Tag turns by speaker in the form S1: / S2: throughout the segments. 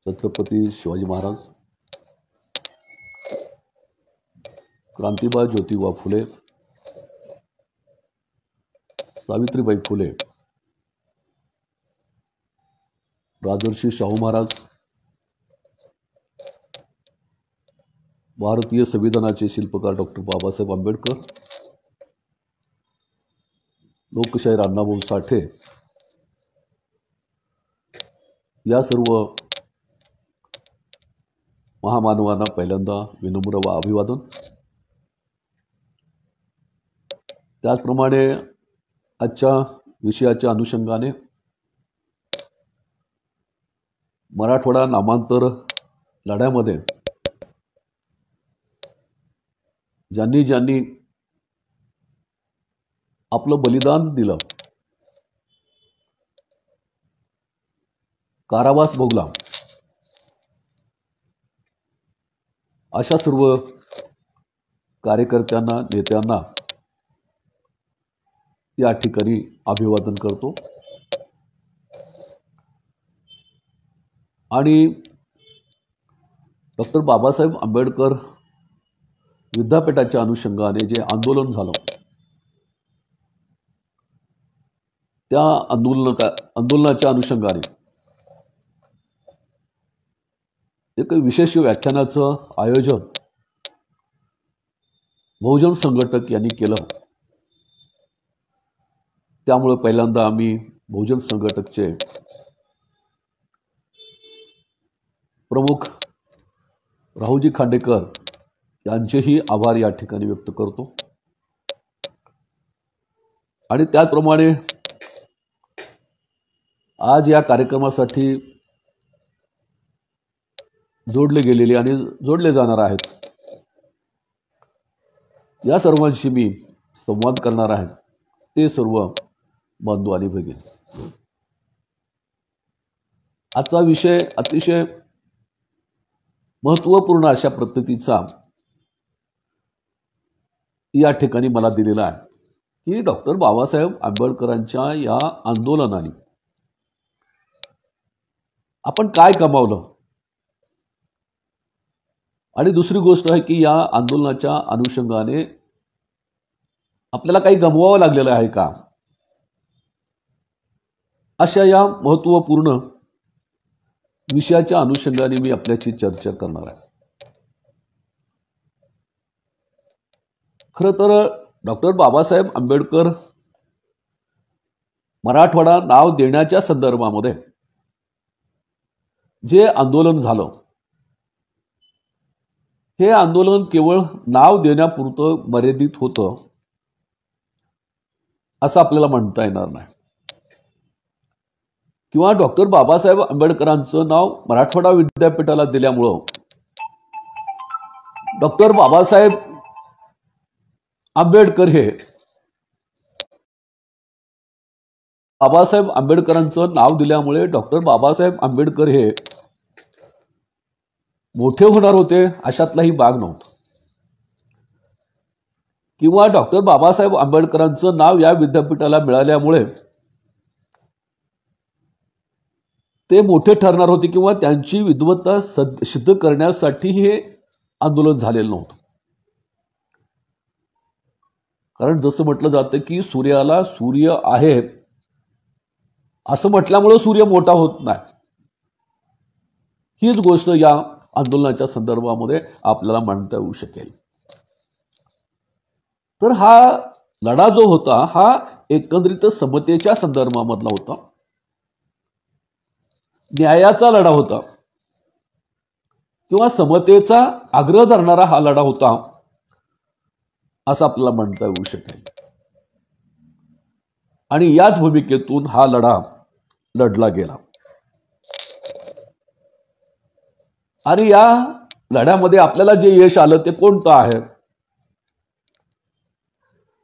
S1: छत्रपती शिवाजी महाराज, क्रांतिबा ज्योतिबा फुले, सावित्रीबाई फुले, राजर्षी शाहू महाराज, भारतीय संविधानाचे शिल्पकार डॉक्टर बाबासाहेब आंबेडकर, लोकशाहीर अण्णाभाऊ साठे या सर्व महामानवांना पहिल्यांदा विनम्र व अभिवादन. त्याचप्रमाणे आजच्या विषयाच्या अनुषंगाने मराठवाडा नामांतर लढ्यामध्ये ज्यांनी ज्यांनी आपलं बलिदान दिलं, कारावास भोगला, अशा सर्व कार्यकर्त्यांना, नेत्यांना या ठिकाणी अभिवादन करतो. आणि डॉक्टर बाबासाहेब आंबेडकर विद्यापीठाच्या अनुषंगाने जे आंदोलन झालं, त्या आंदोलनाच्या अनुषंगाने एक विशेष व्याख्यानाचं आयोजन बहुजन संघटक यांनी केलं. त्यामुळे पहिल्यांदा आम्ही बहुजन संघटकचे प्रमुख राहुजी खांडेकर यांचेही आभार या ठिकाणी व्यक्त करतो. आणि त्याचप्रमाणे आज या कार्यक्रमासाठी जोडले गेलेले आणि जोडले जाणार आहेत या सर्वांशी मी संवाद करणार आहे, ते सर्व बंधू आणि भगिनी. आजचा विषय अतिशय महत्त्वपूर्ण अशा पद्धतीचा या ठिकाणी मला दिलेला आहे की डॉक्टर बाबासाहेब आंबेडकरांच्या या आंदोलनाने आपण काय कमावलं, आणि दुसरी गोष्ट आहे की या आंदोलनाच्या अनुषंगाने आपल्याला काही गमवावं लागलेलं आहे का, अशा या महत्त्वपूर्ण विषयाच्या अनुषंगाने मी आपल्याशी चर्चा करणार आहे. खरं तर डॉक्टर बाबासाहेब आंबेडकर मराठवाडा नाव देण्याच्या संदर्भामध्ये जे आंदोलन झालं, हे आंदोलन केवळ नाव देण्यापुरतं मर्यादित होतं असं आपल्याला म्हणता येणार नाही. किंवा डॉक्टर बाबासाहेब आंबेडकरांचं नाव मराठवाडा विद्यापीठाला दिल्यामुळं डॉक्टर बाबासाहेब आंबेडकर हे बाबासाहेब आंबेडकरांचं नाव दिल्यामुळे डॉक्टर बाबासाहेब आंबेडकर हे मोठे होणार होते अशातलाही भाग नव्हता. किंवा डॉक्टर बाबासाहेब आंबेडकरांचं नाव या विद्यापीठाला मिळाल्यामुळे ते मोठे ठरणार होते किंवा त्यांची विद्वत्ता सिद्ध करण्यासाठी हे आंदोलन झालेलं नव्हतं. कारण जसं म्हटलं जातं की सूर्याला सूर्य आहे असं म्हटल्यामुळे सूर्य मोठा होत नाही, हीच गोष्ट या आंदोलनाच्या संदर्भामध्ये आपल्याला मांडता येऊ शकेल. तर हा लढा जो होता हा एकंदरीत समतेच्या संदर्भामधला होता, न्यायाचा लढा होता किंवा समतेचा आग्रह धरणारा हा लढा होता असं आपल्याला म्हणता येऊ शकेल. आणि याच भूमिकेतून हा लढा लढला गेला. आणि या लढ्यामध्ये आपल्याला जे यश आलं ते कोणतं आहे,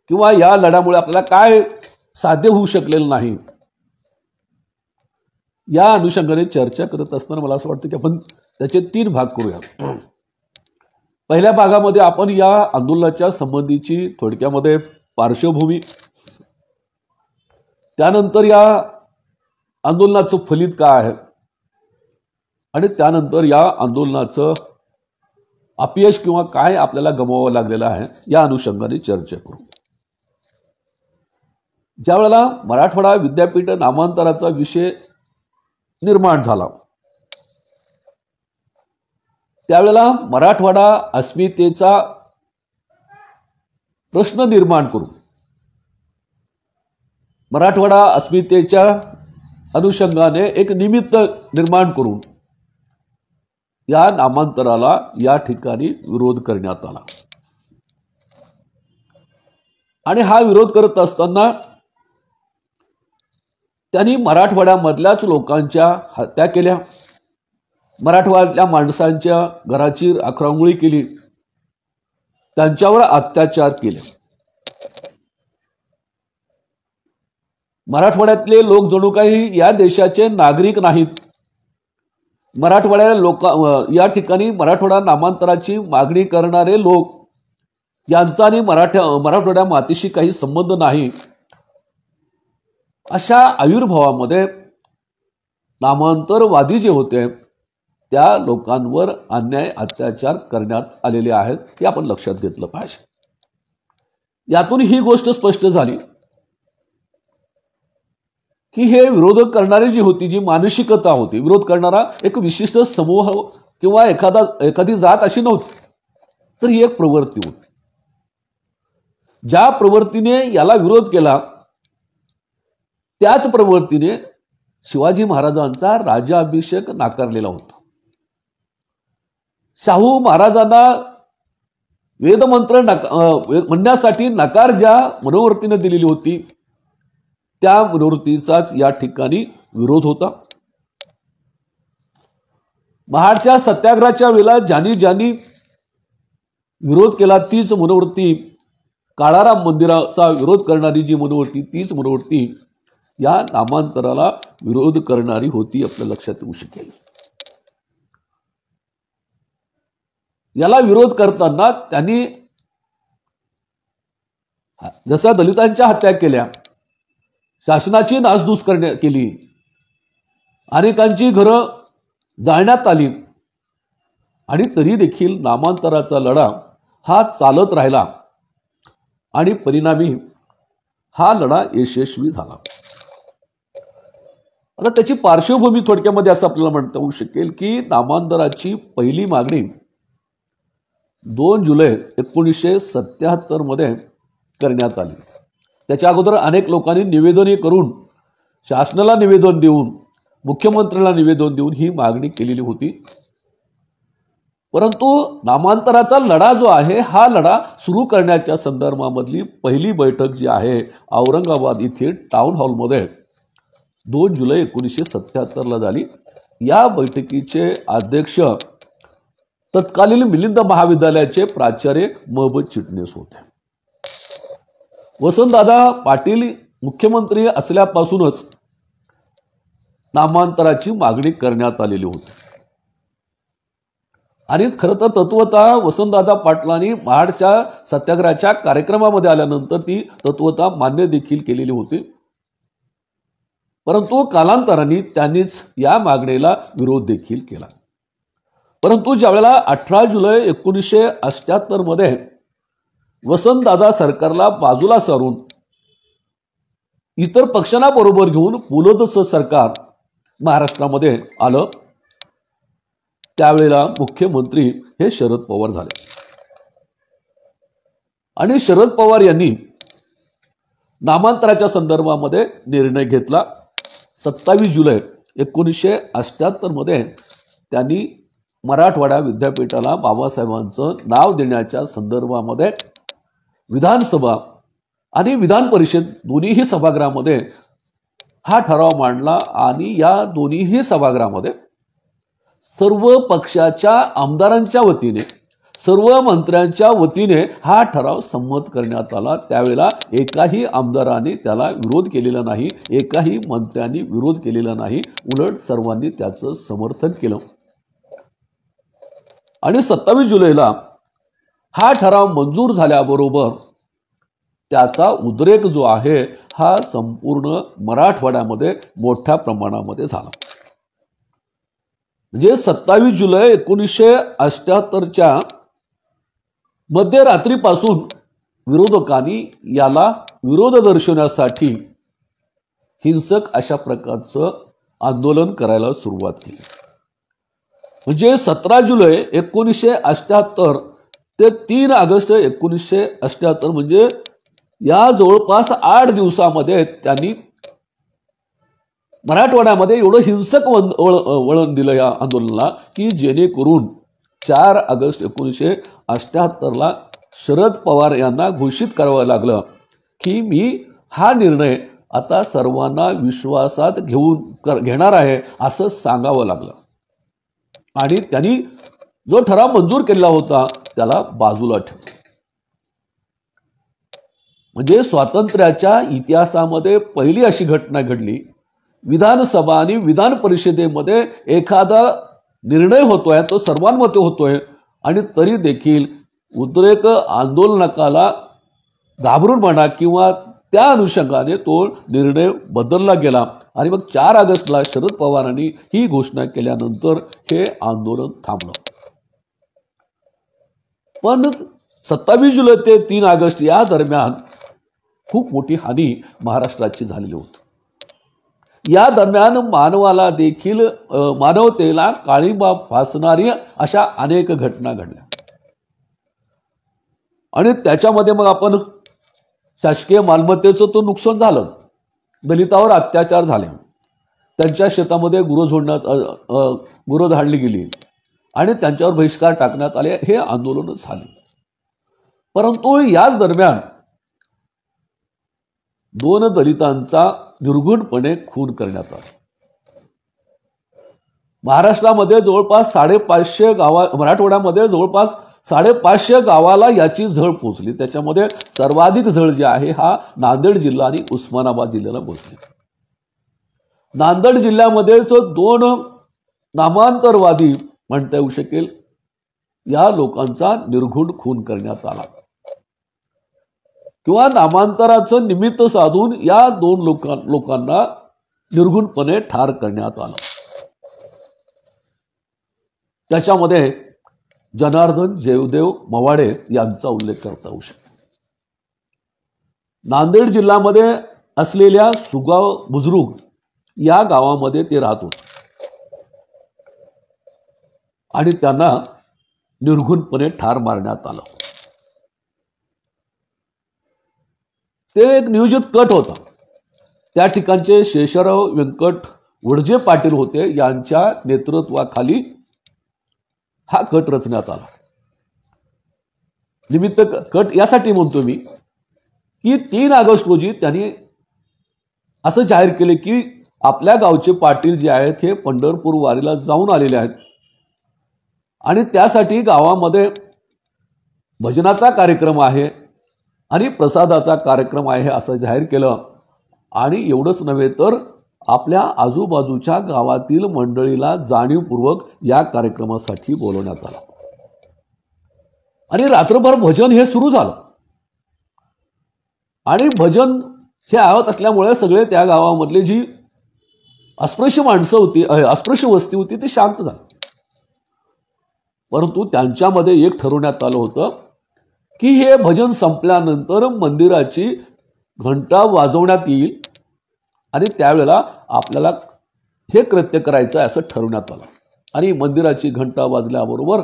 S1: किंवा या लढ्यामुळे आपल्याला काय साध्य होऊ शकलेलं नाही, या अनुषंगाने चर्चा करत असताना मला असं वाटतं की आपण त्याचे 3 भाग करूया. पहिल्या भागामध्ये आपण या आंदोलनाच्या संबंधीची थोडक्यामध्ये पार्श्वभूमी, त्यानंतर या आंदोलनाचं फलित काय आहे, आणि त्यानंतर या आंदोलनाचं अपयश किंवा काय आपल्याला गमवावं लागलेलं आहे या अनुषंगाने चर्चा करू. ज्या वेळेला मराठवाडा विद्यापीठ नामांतराचा विषय निर्माण झाला त्यावेळेला मराठवाडा अस्मितेचा प्रश्न निर्माण करून मराठवाडा अस्मितेच्या अनुषंगाने एक निमित्त निर्माण करून या नामांतराला या ठिकाणी विरोध करण्यात आला. आणि हा विरोध करत असताना त्यांनी मराठवाड्यामधल्याच लोकांच्या हत्या केल्या, मराठवाड्यातल्या माणसांच्या घराची अखरांगुळी केली, त्यांच्यावर अत्याचार केले. मराठवाड्यातले लोक जणू काही या देशाचे नागरिक नाहीत. मराठवाड्याला या ठिकाणी मराठवाडा नामांतराची मागणी करणारे लोक यांचा आणि मराठवाड्या मातीशी काही संबंध नाही अशा आविर्भावामध्ये नामांतरवादी जे होते त्या लोकांवर अन्याय अत्याचार करण्यात आलेले आहेत हे आपण लक्षात घेतलं पाहिजे. यातून ही गोष्ट स्पष्ट झाली की हे विरोध करणारी जी होती, जी मानसिकता होती, विरोध करणारा एक विशिष्ट समूह किंवा एखादी जात अशी नव्हती, तर ही एक प्रवृत्ती होती. ज्या प्रवृत्तीने याला विरोध केला त्याच प्रवृत्तीने शिवाजी महाराजांचा राज्याभिषेक नाकारलेला होता. शाहू महाराजांना वेदमंत्र म्हणण्यासाठी नकार ज्या मनोवृत्तीने दिलेली होती त्या मनोवृत्तीचाच या ठिकाणी विरोध होता. महाडच्या सत्याग्रहाच्या वेळेला ज्यांनी विरोध केला तीच मनोवृत्ती, काळाराम मंदिराचा विरोध करणारी जी मनोवृत्ती तीच मनोवृत्ती या नामांतराला विरोध करणारी होती, आपल्या लक्षात येऊ शकेल. याला विरोध करताना त्यांनी जसा दलितांच्या हत्या केल्या, शासनाची नासधूस केली, अनेकांची घरं जाळण्यात आली, आणि तरी देखील नामांतराचा लढा हा चालत राहिला आणि परिणामी हा लढा यशस्वी झाला. आता त्याची पार्श्वभूमी थोडक्यामध्ये असं आपल्याला म्हणता येऊ शकेल की नामांतराची पहिली मागणी 2 जुलै 1977 मध्ये करण्यात आली. त्याच्या अगोदर अनेक लोकांनी निवेदने करून, शासनाला निवेदन देऊन, मुख्यमंत्र्याला निवेदन देऊन ही मागणी केलेली होती. परंतु नामांतराचा लढा जो आहे हा लढा सुरू करण्याच्या संदर्भामधली पहिली बैठक जी आहे औरंगाबाद इथे टाउन हॉलमध्ये 2 जुलै 1977 झाली. या बैठकीचे अध्यक्ष तत्कालीन मिलिंद महाविद्यालयाचे प्राचार्य महबूब चिटणीस होते. वसंतदादा पाटील मुख्यमंत्री असल्यापासूनच नामांतराची मागणी करण्यात आलेली होती. आणि खरं तर तत्वतः वसंतदादा पाटलांनी महाडच्या सत्याग्रहाच्या कार्यक्रमामध्ये आल्यानंतर ती तत्वतः मान्य देखील केलेली होती. परंतु कालांतराने त्यांनीच या मागणीला विरोध देखील केला. परंतु ज्यावेळेला 18 जुलै 1978 मध्ये वसंतदादा सरकारला बाजूला सारून इतर पक्षांना बरोबर घेऊन पुलोदचं सरकार महाराष्ट्रामध्ये आलं, त्यावेळेला मुख्यमंत्री हे शरद पवार झाले. आणि शरद पवार यांनी नामांतराच्या संदर्भामध्ये निर्णय घेतला. 27 जुलै 1978 मध्ये त्यांनी मराठवाडा विद्यापीठाला बाबासाहेबांचं नाव देण्याच्या संदर्भामध्ये विधानसभा आणि विधान परिषद दोन्हीही सभागृहामध्ये हा ठराव मांडला. आणि या दोन्हीही सभागृहामध्ये सर्व पक्षाच्या आमदारांच्या वतीने, सर्व मंत्र्यांच्या वतीने हा ठराव संमत करण्यात आला. त्यावेळेला एकाही आमदाराने त्याला विरोध केलेला नाही, एकाही मंत्र्यांनी विरोध केलेला नाही, उलट सर्वांनी त्याचं समर्थन केलं. आणि 27 जुलैला हा ठराव मंजूर झाल्याबरोबर त्याचा उद्रेक जो आहे हा संपूर्ण मराठवाड्यामध्ये मोठ्या प्रमाणामध्ये झाला. म्हणजे 27 जुलै 1978च्या मध्यरात्रीपासून विरोधकांनी याला विरोध दर्शवण्यासाठी हिंसक अशा प्रकारचं आंदोलन करायला सुरुवात केली. म्हणजे 17 जुलै 1978 ते 3 ऑगस्ट 1978 म्हणजे या जवळपास 8 दिवसामध्ये त्यांनी मराठवाड्यामध्ये एवढं हिंसक वळण दिलं या आंदोलनाला की जेणेकरून 4 ऑगस्ट 1978ला शरद पवार यांना घोषित करावं लागलं की मी हा निर्णय आता सर्वांना विश्वासात घेणार आहे असं सांगावं लागलं. आणि त्यांनी जो ठराव मंजूर केला होता त्याला बाजूला ठेवलं. म्हणजे स्वातंत्र्याच्या इतिहासामध्ये पहिली अशी घटना घडली, विधानसभा आणि विधान परिषदेमध्ये एखादा निर्णय होतोय, तो सर्वांमते होतोय आणि तरी देखील उद्रेक आंदोलकाला घाबरून म्हणा किंवा त्या अनुषंगाने तो निर्णय बदलला गेला. आणि मग 4 ऑगस्टला शरद पवारांनी ही घोषणा केल्यानंतर हे आंदोलन थांबलं. पण 27 जुलै ते 3 ऑगस्ट या दरम्यान खूप मोठी हानी महाराष्ट्राची झालेली होती. या दरम्यान मानवाला देखील मानवतेला काळिमा फासणारी अशा अनेक घटना घडल्या. आणि त्याच्यामध्ये मग आपण शासकीय मालमत्तेचं तो नुकसान झालं, दलितावर अत्याचार झाले, त्यांच्या शेतामध्ये गुरं धाडली गेली आणि त्यांच्यावर बहिष्कार टाकण्यात आले. हे आंदोलन झाले. परंतु याच दरम्यान 2 दलितांचा निर्घृणपणे खून करण्यात आला. महाराष्ट्रामध्ये जवळपास 550 मराठवाड्यामध्ये जवळपास 550 गावाला याची झळ पोचली. त्याच्यामध्ये सर्वाधिक झळ जी आहे हा नांदेड जिल्हा आणि उस्मानाबाद जिल्ह्याला पोचली. नांदेड जिल्ह्यामध्येच 2 नामांतरवादी म्हणता येऊ शकेल या लोकांचा निर्घृण खून करण्यात आला किंवा नामांतराचं निमित्त साधून या 2 लोकांना निर्घृणपणे ठार करण्यात आलं. त्याच्यामध्ये जनार्दन जयदेव मवाडे यांचा उल्लेख करता येऊ शकतो. नांदेड जिल्ह्यामध्ये असलेल्या सुगाव बुजुर्ग या गावामध्ये ते राहत होते आणि त्यांना निर्घृणपणे ठार मारण्यात आलं. ते एक नियोजित कट होता. त्या ठिकाणचे शेषराव व्यंकट वडजे पाटील होते, यांच्या नेतृत्वाखाली हा कट रचण्यात आला. निमित्त कट यासाठी म्हणतो मी की 3 ऑगस्ट रोजी त्यांनी असं जाहीर केले की आपल्या गावचे पाटील जे आहेत हे पंढरपूर वारीला जाऊन आलेले आहेत आणि त्यासाठी गावामध्ये भजनाचा कार्यक्रम आहे आणि प्रसादाचा कार्यक्रम आहे असं जाहीर केलं. आणि एवढंच नव्हे तर आपल्या आजूबाजूच्या गावातील मंडळीला जाणीवपूर्वक या कार्यक्रमासाठी बोलवण्यात आलं आणि रात्रभर भजन हे सुरू झालं. आणि भजन हे आवत असल्यामुळे सगळे त्या गावामधले जी अस्पृश्य माणसं होती, अस्पृश्य वस्ती होती ती शांत झाली. परंतु त्यांच्यामध्ये एक ठरवण्यात आलं होतं की हे भजन संपल्यानंतर मंदिराची घंटा वाजवण्यात येईल आणि त्यावेळेला आपल्याला हे कृत्य करायचं आहे असं ठरवण्यात आलं. आणि मंदिराची घंटा वाजल्याबरोबर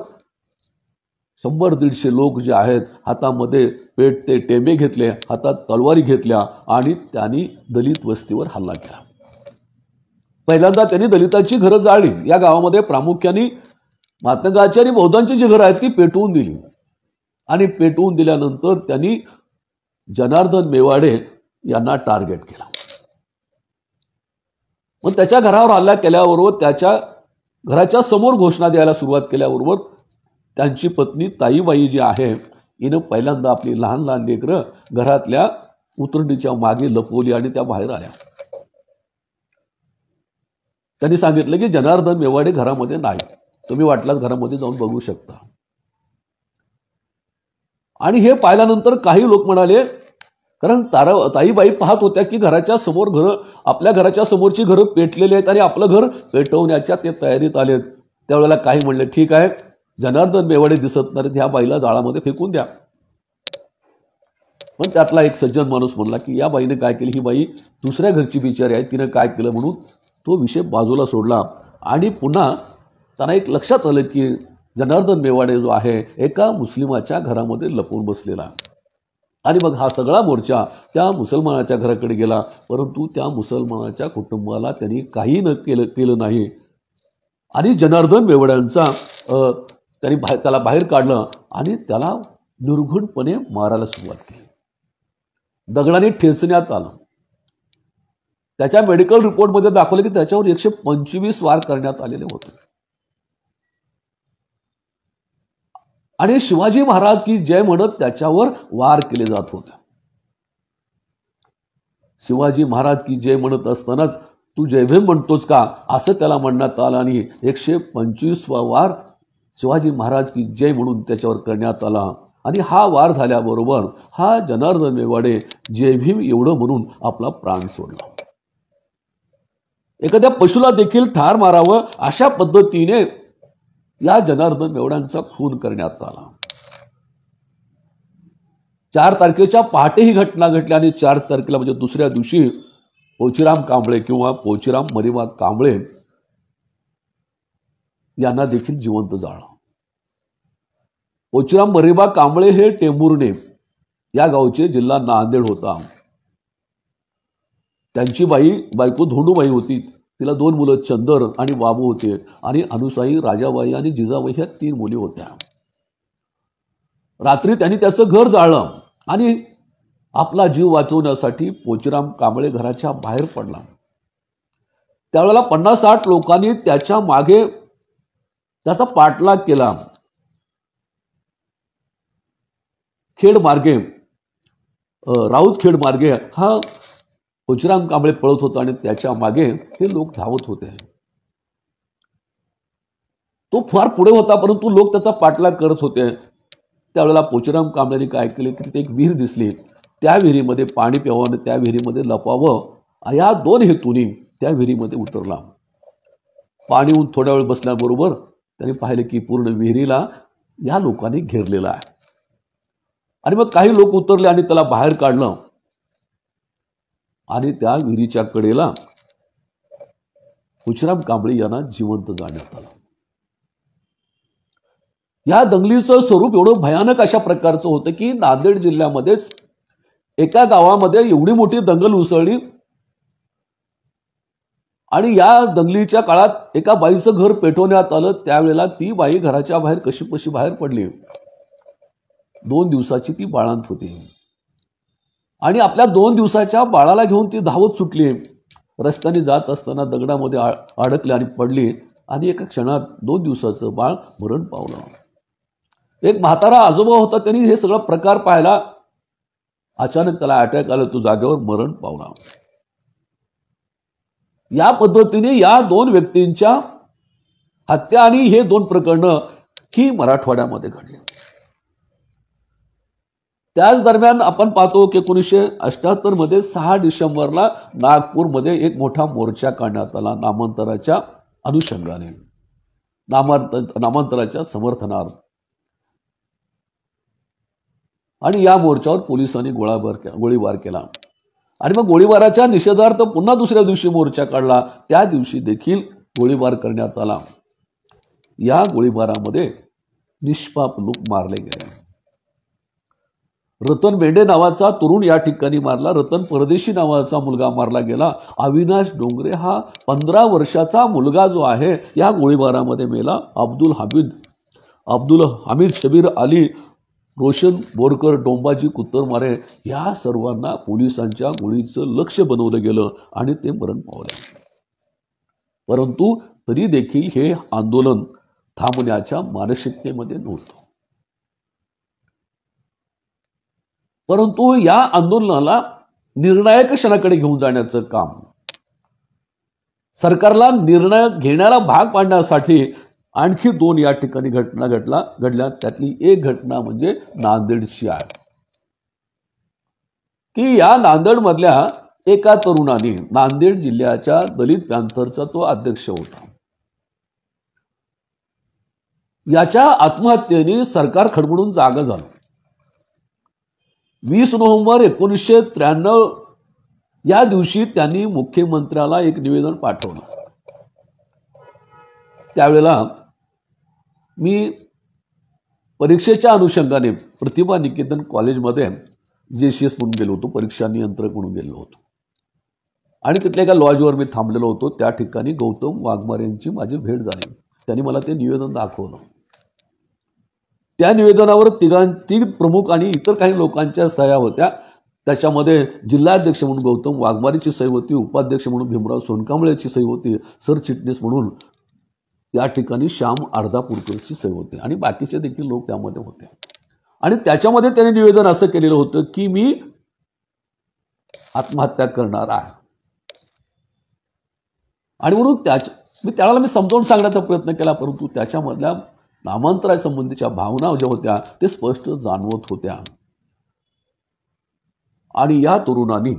S1: 100-150 लोक जे आहेत हातामध्ये पेटते टेंबे घेतले, हातात तलवारी घेतल्या आणि त्यांनी दलित वस्तीवर हल्ला केला. पहिल्यांदा त्यांनी दलितांची घरं जाळली. या गावामध्ये प्रामुख्याने मातंगाची आणि बौद्धांची जी घरं आहेत ती पेटवून दिली आणि पेटवून दिल्यानंतर त्यांनी जनार्दन मेवाडे यांना टार्गेट केला. मग त्याच्या घरावर हल्ला केल्याबरोबर त्याच्या घराच्या समोर घोषणा द्यायला सुरुवात केल्याबरोबर त्यांची पत्नी ताईबाई जी आहे हिनं पहिल्यांदा आपली लहान लहान लेकरं घरातल्या उतरंडीच्या मागे लपवली आणि त्या बाहेर आल्या. त्यांनी सांगितलं की जनार्दन मेवाडे घरामध्ये नाही, तुम्ही वाटलाच घरामध्ये जाऊन बघू शकता. आणि हे पाहिल्यानंतर काही लोक म्हणाले, कारण ताईबाई पाहत होत्या की घराच्या समोर घरं, आपल्या घराच्या समोरची घरं पेटलेली आहेत आणि आपलं घर पेटवण्याच्या ते तयारीत आलेत. त्यावेळेला काही म्हणले ठीक आहे, जनार्दन मेवाडे दिसत नाहीत, ह्या बाईला जाळामध्ये फेकून द्या. पण त्यातला एक सज्जन माणूस म्हणला की या बाईने काय केलं, ही बाई दुसऱ्या घरची बिचारी आहे, तिनं काय केलं म्हणून तो विषय बाजूला सोडला. आणि पुन्हा त्यांना एक लक्षात आलं की जनार्दन मेवाडे जो आहे एका मुस्लिमाच्या घरामध्ये लपून बसलेला. आणि मग हा सगळा मोर्चा त्या मुसलमानाच्या घराकडे गेला, परंतु त्या मुसलमानाच्या कुटुंबाला त्यांनी काही न केलं नाही. आणि जनार्दन मेवाड्यांचा त्यांनी त्याला बाहेर काढलं आणि त्याला निर्घृणपणे मारायला सुरुवात केली. दगडाने ठेचण्यात आलं. त्याच्या मेडिकल रिपोर्टमध्ये दाखवलं की त्याच्यावर 125 वार करण्यात आलेले होते. आणि शिवाजी महाराज की जय म्हणत त्याच्यावर वार केले जात होते. शिवाजी महाराज की जय म्हणत असतानाच तू जय भीम म्हणतोस का असं त्याला म्हणण्यात आलं. आणि 125 वार शिवाजी महाराज की जय म्हणून त्याच्यावर करण्यात आला. आणि हा वार झाल्याबरोबर हा जनार्दन मेवाडे जय भीम एवढं म्हणून आपला प्राण सोडला. एखाद्या पशुला देखील ठार मारावं अशा पद्धतीने या जनार्दन मेवाड्यांचा खून करण्यात आला. 4 तारखेच्या पहाटे ही घटना घडली. आणि 4 तारखेला म्हणजे दुसऱ्या दिवशी पोचीराम कांबळे किंवा पोचीराम मरिबा कांबळे यांना देखील जिवंत जाळलं. पोचीराम मरिबा कांबळे हे टेंभुर्णे या गावचे, जिल्हा नांदेड होता. त्यांची बायको धोंडूबाई होती. तिला 2 मुलं चंदर आणि बाबू होते. आणि अनुसाई, राजाबाई आणि जिजाबाई ह्या 3 मुली होत्या. रात्री त्यांनी त्याचं घर जाळलं आणि आपला जीव वाचवण्यासाठी पोचीराम कांबळे घराच्या बाहेर पडला. त्यावेळेला 50-60 लोकांनी त्याच्या मागे त्याचा पाठलाग केला. खेड मार्गे, राऊत खेड मार्गे हा पोचीराम कांबळे पळत होता आणि त्याच्या मागे हे लोक धावत होते. तो फार पुढे होता, परंतु लोक त्याचा पाठलाग करत होते. त्यावेळेला पोचीराम कांबळेने काय केले की तिथे एक विहीर दिसली. त्या विहिरीमध्ये पाणी प्यावं आणि त्या विहिरीमध्ये लपावं या 2 हेतूनी त्या विहिरीमध्ये उतरला. पाणी होऊन थोड्या वेळ बसल्याबरोबर त्यांनी पाहिलं की पूर्ण विहिरीला या लोकांनी घेरलेला आहे. आणि मग काही लोक उतरले आणि त्याला बाहेर काढलं आणि त्या विहिरीच्या कडेला पोचीराम कांबळे यांना जिवंत जाळण्यात आलं. या दंगलीचं स्वरूप एवढं भयानक अशा प्रकारचं होतं की नांदेड जिल्ह्यामध्येच एका गावामध्ये एवढी मोठी दंगल उसळली. आणि या दंगलीच्या काळात एका बाईचं घर पेटवण्यात आलं. त्यावेळेला ती बाई घराच्या बाहेर कशीबशी बाहेर पडली. 2 दिवसाची ती बाळंत होती. आणि आपल्या 2 दिवसाच्या बाळाला घेऊन ती धावत सुटली. रस्त्याने जात असताना दगडामध्ये अडकली आणि पडली. आणि एका क्षणात 2 दिवसाचं बाळ मरण पावलं. एक म्हातारा आजोबा होता, त्यांनी हे सगळं प्रकार पाहिला. अचानक त्याला अटॅक आला, तो जागेवर मरण पावला. या पद्धतीने या 2 व्यक्तींच्या हत्या आणि हे 2 प्रकरणं ही मराठवाड्यामध्ये घडली. त्याच दरम्यान आपण पाहतो की 1978 मध्ये 6 डिसेंबरला नागपूरमध्ये एक मोठा मोर्चा काढण्यात आला नामांतराच्या अनुषंगाने, नामांतराच्या समर्थनार्थ. आणि या मोर्चावर पोलिसांनी गोळीबार केला. आणि मग गोळीबाराच्या निषेधार्थ पुन्हा दुसऱ्या दिवशी मोर्चा काढला. त्या दिवशी देखील गोळीबार करण्यात आला. या गोळीबारामध्ये निष्पाप लोक मारले गेले. रतन बेंडे नावाचा तरुण या ठिकाणी मारला. रतन परदेशी नावाचा मुलगा मारला गेला. अविनाश डोंगरे हा 15 वर्षाचा मुलगा जो आहे या गोळीबारामध्ये मेला. अब्दुल हमीद शबीर अली, रोशन बोरकर, डोंबाजी कुत्तरमारे या सर्वांना पोलिसांच्या गोळीचं लक्ष बनवलं गेलं आणि ते मरण पावले. परंतु तरी देखील हे आंदोलन थांबण्याच्या मानसिकतेमध्ये नव्हतं. परंतु या आंदोलनाला निर्णायक क्षणाकडे घेऊन जाण्याचं काम, सरकारला निर्णय घेण्याला भाग पाडण्यासाठी आणखी 2 या ठिकाणी घटना घडल्या. त्यातली एक घटना म्हणजे नांदेडची आहे की या नांदेडमधल्या एका तरुणाने, नांदेड जिल्ह्याच्या दलित पॅंथरचा तो अध्यक्ष होता, याच्या आत्महत्येने सरकार खडबडून जागं झालं. 20 नोव्हेंबर 1993 या दिवशी त्यांनी मुख्यमंत्र्याला एक निवेदन पाठवलं. त्यावेळेला मी परीक्षेच्या अनुषंगाने प्रतिभा निकेतन कॉलेजमध्ये JCS म्हणून गेलो होतो, परीक्षा नियंत्रक म्हणून गेलो होतो. आणि तिथल्या एका लॉजवर मी थांबलेलो होतो. त्या ठिकाणी गौतम वाघमारे यांची माझी भेट झाली. त्यांनी मला ते निवेदन दाखवलं. त्या निवेदनावर तिघ प्रमुख आणि इतर काही लोकांच्या सह्या होत्या. त्याच्यामध्ये जिल्हाध्यक्ष म्हणून गौतम वाघमारेची सही होती, उपाध्यक्ष म्हणून भीमराव सोनकांबळेची सही होती, सरचिटणीस म्हणून या ठिकाणी श्याम अर्धापूरकरची सही होती आणि बाकीचे देखील लोक त्यामध्ये होते. आणि त्याच्यामध्ये त्यांनी निवेदन असं केलेलं होतं की मी आत्महत्या करणार आहे. आणि म्हणून त्याला मी समजावून सांगण्याचा प्रयत्न केला, परंतु त्याच्यामधल्या नामांतरासंबंधीच्या भावना ज्या होत्या ते स्पष्ट जाणवत होत्या. आणि या तरुणांनी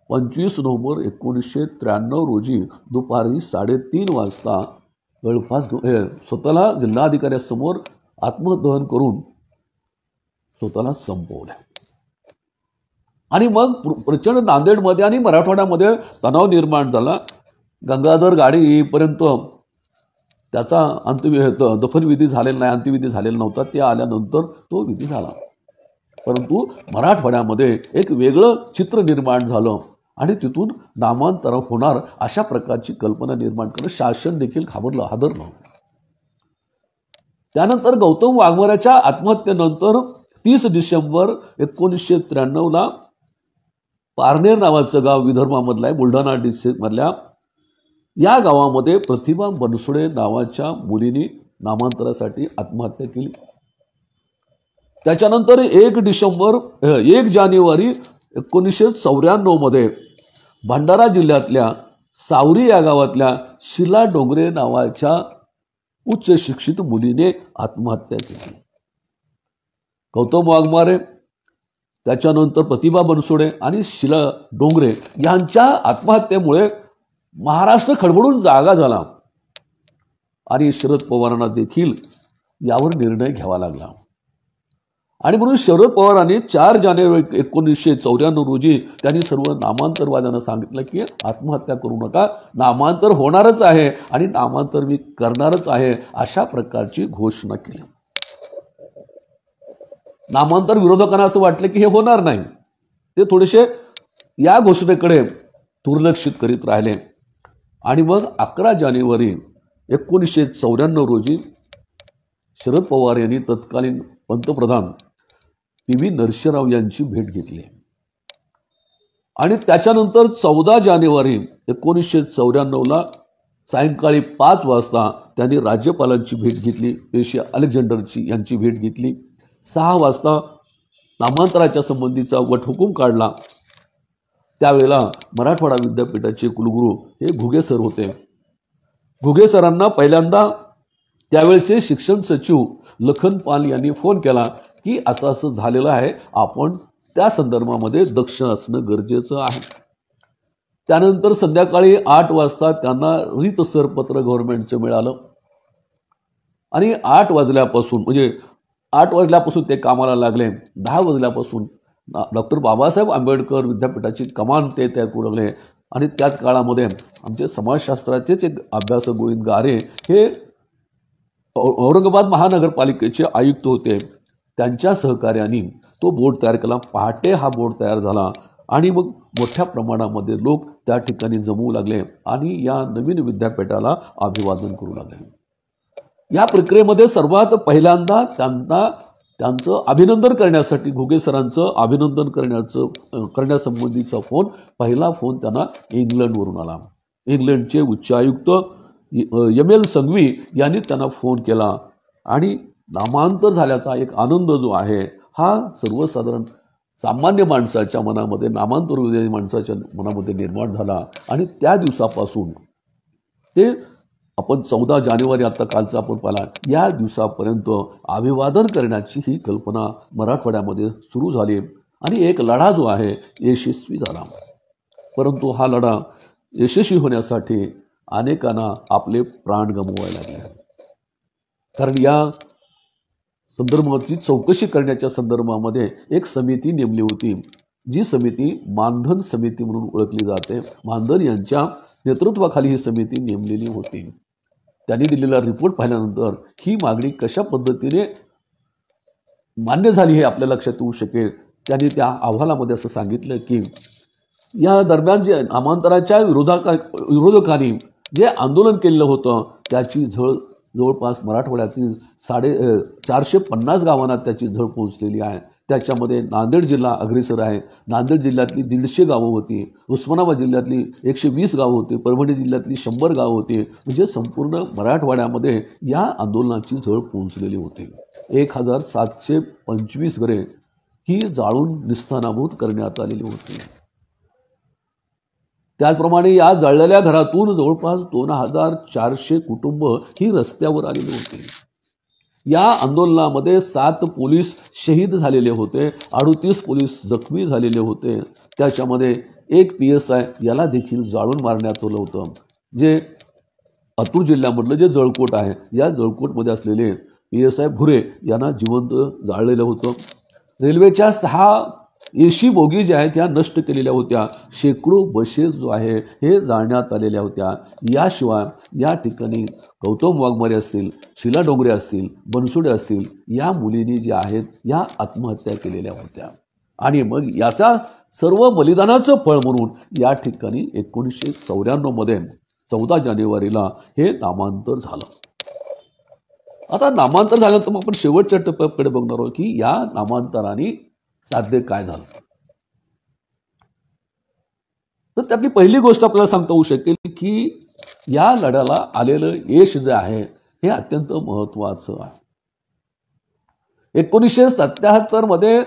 S1: 25 नोव्हेंबर 1993 रोजी दुपारी 3:30 वाजता गळफास स्वतःला जिल्हाधिकाऱ्यासमोर आत्मदहन करून स्वतःला संपवलं. आणि मग प्रचंड नांदेडमध्ये आणि मराठवाड्यामध्ये तणाव निर्माण झाला. गंगाधर गाडी येईपर्यंत त्याचा दफनविधी झालेला नाही, अंत्यविधी झालेला नव्हता. ते आल्यानंतर तो विधी झाला. परंतु मराठवाड्यामध्ये एक वेगळं चित्र निर्माण झालं आणि तिथून नामांतर होणार अशा प्रकारची कल्पना निर्माण करणं शासन देखील हादरलं. त्यानंतर गौतम वाघमारेच्या आत्महत्येनंतर 30 डिसेंबर 1993 पारनेर नावाचं गाव विदर्भामधलं आहे, बुलढाणा डिस्ट्रिक्टमधल्या या गावामध्ये प्रतिभा बनसोडे नावाच्या मुलीने नामांतरासाठी आत्महत्या केली. त्याच्यानंतर 1 जानेवारी 1994 मध्ये भंडारा जिल्ह्यातल्या सावरी या गावातल्या शीला डोंगरे नावाच्या उच्च शिक्षित मुलीने आत्महत्या केली. गौतम वाघमारे, त्याच्यानंतर प्रतिभा बनसोडे आणि शीला डोंगरे यांच्या आत्महत्येमुळे महाराष्ट्र खडबडून जागा झाला आणि शरद पवारांना देखील यावर निर्णय घ्यावा लागला. आणि म्हणून शरद पवारांनी 4 जानेवारी 1994 रोजी त्यांनी सर्व नामांतरवाद्यांना सांगितलं की आत्महत्या करू नका, नामांतर होणारच आहे आणि नामांतर मी करणारच आहे अशा प्रकारची घोषणा केली. नामांतर विरोधकांना असं वाटलं की हे होणार नाही. ते थोडेसे या घोषणेकडे दुर्लक्षित करीत राहिले. आणि मग 11 जानेवारी 1994 रोजी शरद पवार यांनी तत्कालीन पंतप्रधान PV नरसिंहराव यांची भेट घेतली. आणि त्याच्यानंतर 14 जानेवारी 1994 सायंकाळी 5 वाजता त्यांनी राज्यपालांची भेट घेतली, पेशवे अलेक्झांडरची यांची भेट घेतली. 6 वाजता नामांतराच्या संबंधीचा वटहुकूम काढला. त्यावेळेला मराठवाडा विद्यापीठाचे कुलगुरू हे घुगे सर होते. घुगे सरांना पहिल्यांदा त्यावेळेचे शिक्षण सचिव लखन पाल यांनी फोन केला की असं असं झालेलं आहे, आपण त्या संदर्भामध्ये दक्ष असणं गरजेचं आहे. त्यानंतर संध्याकाळी 8 वाजता त्यांना रीतसर पत्र गव्हर्नमेंटचं मिळालं आणि 8 वाजल्यापासून ते कामाला लागले. 10 वाजल्यापासून डॉक्टर बाबासाहेब आंबेडकर विद्यापीठाची कमान ते पुढवले. आणि त्याच काळामध्ये आमचे समाजशास्त्राचेच एक अभ्यासक गोविंद गारे हे औरंगाबाद महानगरपालिकेचे आयुक्त होते. त्यांच्या सहकार्याने तो बोर्ड तयार केला. पहाटे हा बोर्ड तयार झाला आणि मग मोठ्या प्रमाणामध्ये लोक त्या ठिकाणी जमवू लागले आणि या नवीन विद्यापीठाला अभिवादन करू लागले. या प्रक्रियेमध्ये सर्वात पहिल्यांदा त्यांचं अभिनंदन करण्यासाठी घुगे सरांचं अभिनंदन करण्यासंबंधीचा पहिला फोन त्यांना इंग्लंडवरून आला. इंग्लंडचे उच्चायुक्त ML संघवी यांनी त्यांना फोन केला आणि नामांतर झाल्याचा एक आनंद जो आहे हा सर्वसाधारण सामान्य माणसाच्या मनामध्ये, नामांतर माणसाच्या मनामध्ये निर्माण झाला. आणि त्या दिवसापासून ते आपण 14 जानेवारी आता कालचा आपण पाहिला, या दिवसापर्यंत अभिवादन करण्याची ही कल्पना मराठवाड्यामध्ये सुरू झाली आणि एक लढा जो आहे यशस्वी झाला. परंतु हा लढा यशस्वी होण्यासाठी अनेकांना आपले प्राण गमवावे लागले. कारण या संदर्भाची चौकशी करण्याच्या संदर्भामध्ये एक समिती नेमली होती, जी समिती मानधन समिती म्हणून ओळखली जाते. मानधन यांच्या नेतृत्वाखाली ही समिती नेमलेली होती. त्यांनी दिलेला रिपोर्ट पाहिल्यानंतर ही मागणी कशा पद्धतीने मान्य झाली हे आपल्या लक्षात येऊ शकेल. त्यांनी त्या अहवालामध्ये असं सांगितलं की या दरम्यान जे नामांतराच्या विरोधकांनी जे आंदोलन केलेलं होतं त्याची झळ जवळपास मराठवाड्यातील 450 गावांना त्याची झळ पोहोचलेली आहे. त्याच्यामध्ये नांदेड जिल्हा अग्रेसर आहे. नांदेड जिल्ह्यातली 150 गावं होती, उस्मानाबाद जिल्ह्यातली 120 गावं होती, परभणी जिल्ह्यातली 100 गावं होती. म्हणजे संपूर्ण मराठवाड्यामध्ये या आंदोलनाची झळ पोहोचलेली होती. 1725 घरे ही जाळून निस्तानाभूत करण्यात आलेली होती. त्याचप्रमाणे या जळलेल्या घरातून जवळपास 2400 कुटुंब ही रस्त्यावर आलेली होती. या आंदोलनामध्ये 7 पोलीस शहीद झालेले होते, 38 पोलीस जखमी झालेले होते. त्याच्यामध्ये एक PSI याला देखील जाळून मारण्यात आलं होतं. जे लातूर जिल्ह्यामधलं जे जळकोट आहे, या जळकोटमध्ये असलेले PSI भुरे यांना जिवंत जाळलेलं होतं. रेल्वेच्या 6 AC बोगी ज्या आहेत ह्या नष्ट केलेल्या होत्या. शेकडो बसेस जो आहे हे जाळण्यात आलेल्या होत्या. याशिवाय या ठिकाणी गौतम वाघमारे असतील, शीला डोंगरे असतील, बनसोडे असतील, या मुलींनी ज्या आहेत या आत्महत्या केलेल्या होत्या. आणि मग याचा सर्व बलिदानाचं फळ म्हणून या ठिकाणी 1994 मध्ये 14 जानेवारीला हे नामांतर झालं. आता नामांतर झाल्यानंतर मग आपण शेवटच्या टप्प्याकडे बघणार आहोत की या नामांतराने साध्य काय झालं. तर त्यातली पहिली गोष्ट आपल्याला सांगता येऊ शकेल की या लढ्याला आलेलं यश जे आहे हे अत्यंत महत्वाचं आहे. 1977 मध्ये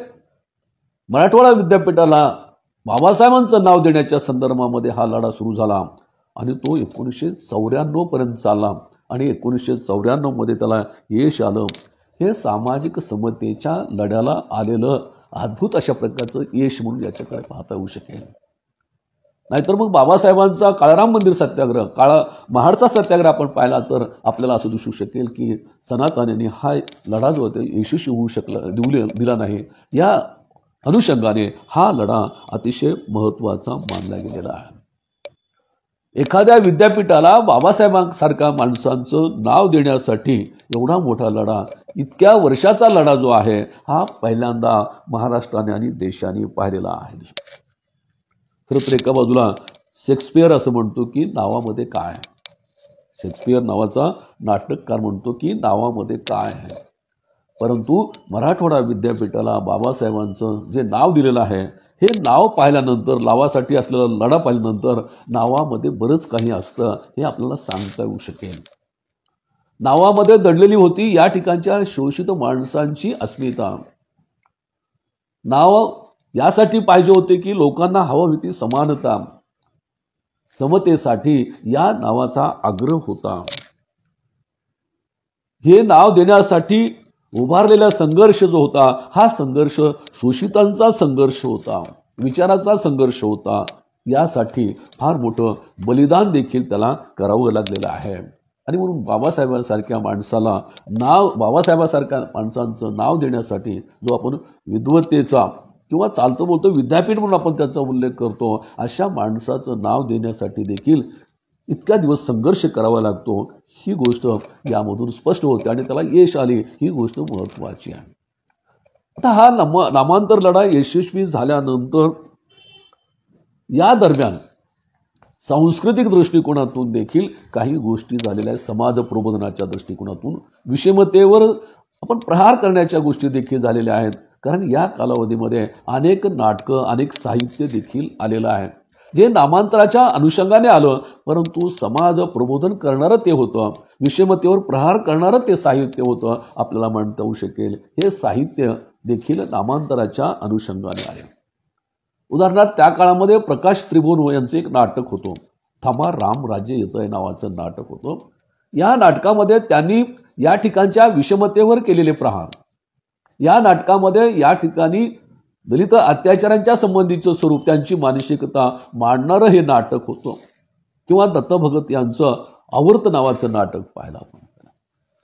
S1: मराठवाडा विद्यापीठाला बाबासाहेबांचं नाव देण्याच्या संदर्भामध्ये हा लढा सुरू झाला आणि तो 1994 पर्यंत चालला आणि 1994 मध्ये त्याला यश आलं. हे सामाजिक समतेच्या लढ्याला आलेलं अद्भुत अशा प्रकारचं यश म्हणून याच्याकडे पाहता येऊ शकेल. नाहीतर मग बाबासाहेबांचा काळाराम मंदिर सत्याग्रह, महाडचा सत्याग्रह आपण पाहिला तर आपल्याला असं दिसू शकेल की सनातन्यांनी हा लढा जो होता यशस्वी होऊ दिला नाही. या अनुषंगाने हा लढा अतिशय महत्त्वाचा मानला गेलेला आहे. एखाद्या विद्यापीठाला बाबासाहेबांसारख्या माणसांचं नाव देण्यासाठी एवढा मोठा लढा, इतक्या वर्षाचा लढा जो आहे हा पहिल्यांदा महाराष्ट्राने आणि देशाने पाहिलेला आहे. खरं तर एका बाजूला शेक्सपियर असं म्हणतो की नावामध्ये काय आहे. शेक्सपियर नावाचा नाटककार म्हणतो की नावामध्ये काय आहे. परंतु मराठवाडा विद्यापीठाला बाबासाहेबांचं जे नाव दिलेलं आहे हे नाव पाहिल्यानंतर, नावासाठी असलेला लढा पाहिल्यानंतर नावामध्ये बरंच काही असतं हे आपल्याला सांगता येऊ शकेल. नावामध्ये दडलेली होती या ठिकाणच्या शोषित माणसांची अस्मिता. नाव यासाठी पाहिजे होते की लोकांना हवं होती समानता, समतेसाठी या नावाचा आग्रह होता. हे नाव देण्यासाठी उभारलेला संघर्ष जो होता हा संघर्ष शोषितांचा संघर्ष होता, विचाराचा संघर्ष होता. यासाठी फार मोठं बलिदान देखील त्याला करावं लागलेलं आहे. आणि म्हणून बाबासाहेबांसारख्या माणसांचं नाव देण्यासाठी जो आपण विद्वत्तेचा किंवा चालतो बोलतो विद्यापीठ म्हणून आपण त्याचा उल्लेख करतो, अशा माणसाचं नाव देण्यासाठी देखील इतक्या दिवस संघर्ष करावा लागतो. ही गोष्ट यामधून स्पष्ट होते आणि त्याला यश आले, ही गोष्ट महत्त्वाची आहे. आता हा नामांतर लढा यशस्वी झाल्यानंतर या दरम्यान सांस्कृतिक दृष्टिकोनातून देखील काही गोष्टी झालेल्या आहेत. समाज प्रबोधनाच्या दृष्टिकोनातून विषमतेवर आपण प्रहार करण्याच्या गोष्टी देखील झालेल्या आहेत. कारण या कालावधीमध्ये अनेक नाटकं, अनेक साहित्य देखील आलेलं आहे जे नामांतराच्या अनुषंगाने आलं, परंतु समाज प्रबोधन करणारं ते होतं, विषमतेवर प्रहार करणारं ते साहित्य होतं. आपल्याला म्हणता येऊ शकेल हे साहित्य देखील नामांतराच्या अनुषंगाने आले. उदाहरणार्थ त्या काळामध्ये प्रकाश त्रिभुवन यांचं एक नाटक होतं, थांबा राम राज्य येतंय नावाचं नाटक होतं. या नाटकामध्ये त्यांनी या ठिकाणच्या विषमतेवर केलेले प्रहार, या नाटकामध्ये या ठिकाणी दलित अत्याचारांच्या संबंधीचं स्वरूप, त्यांची मानसिकता मांडणारं हे नाटक होतं. किंवा दत्त भगत यांचं आवर्त नावाचं नाटक पाहायला आपण,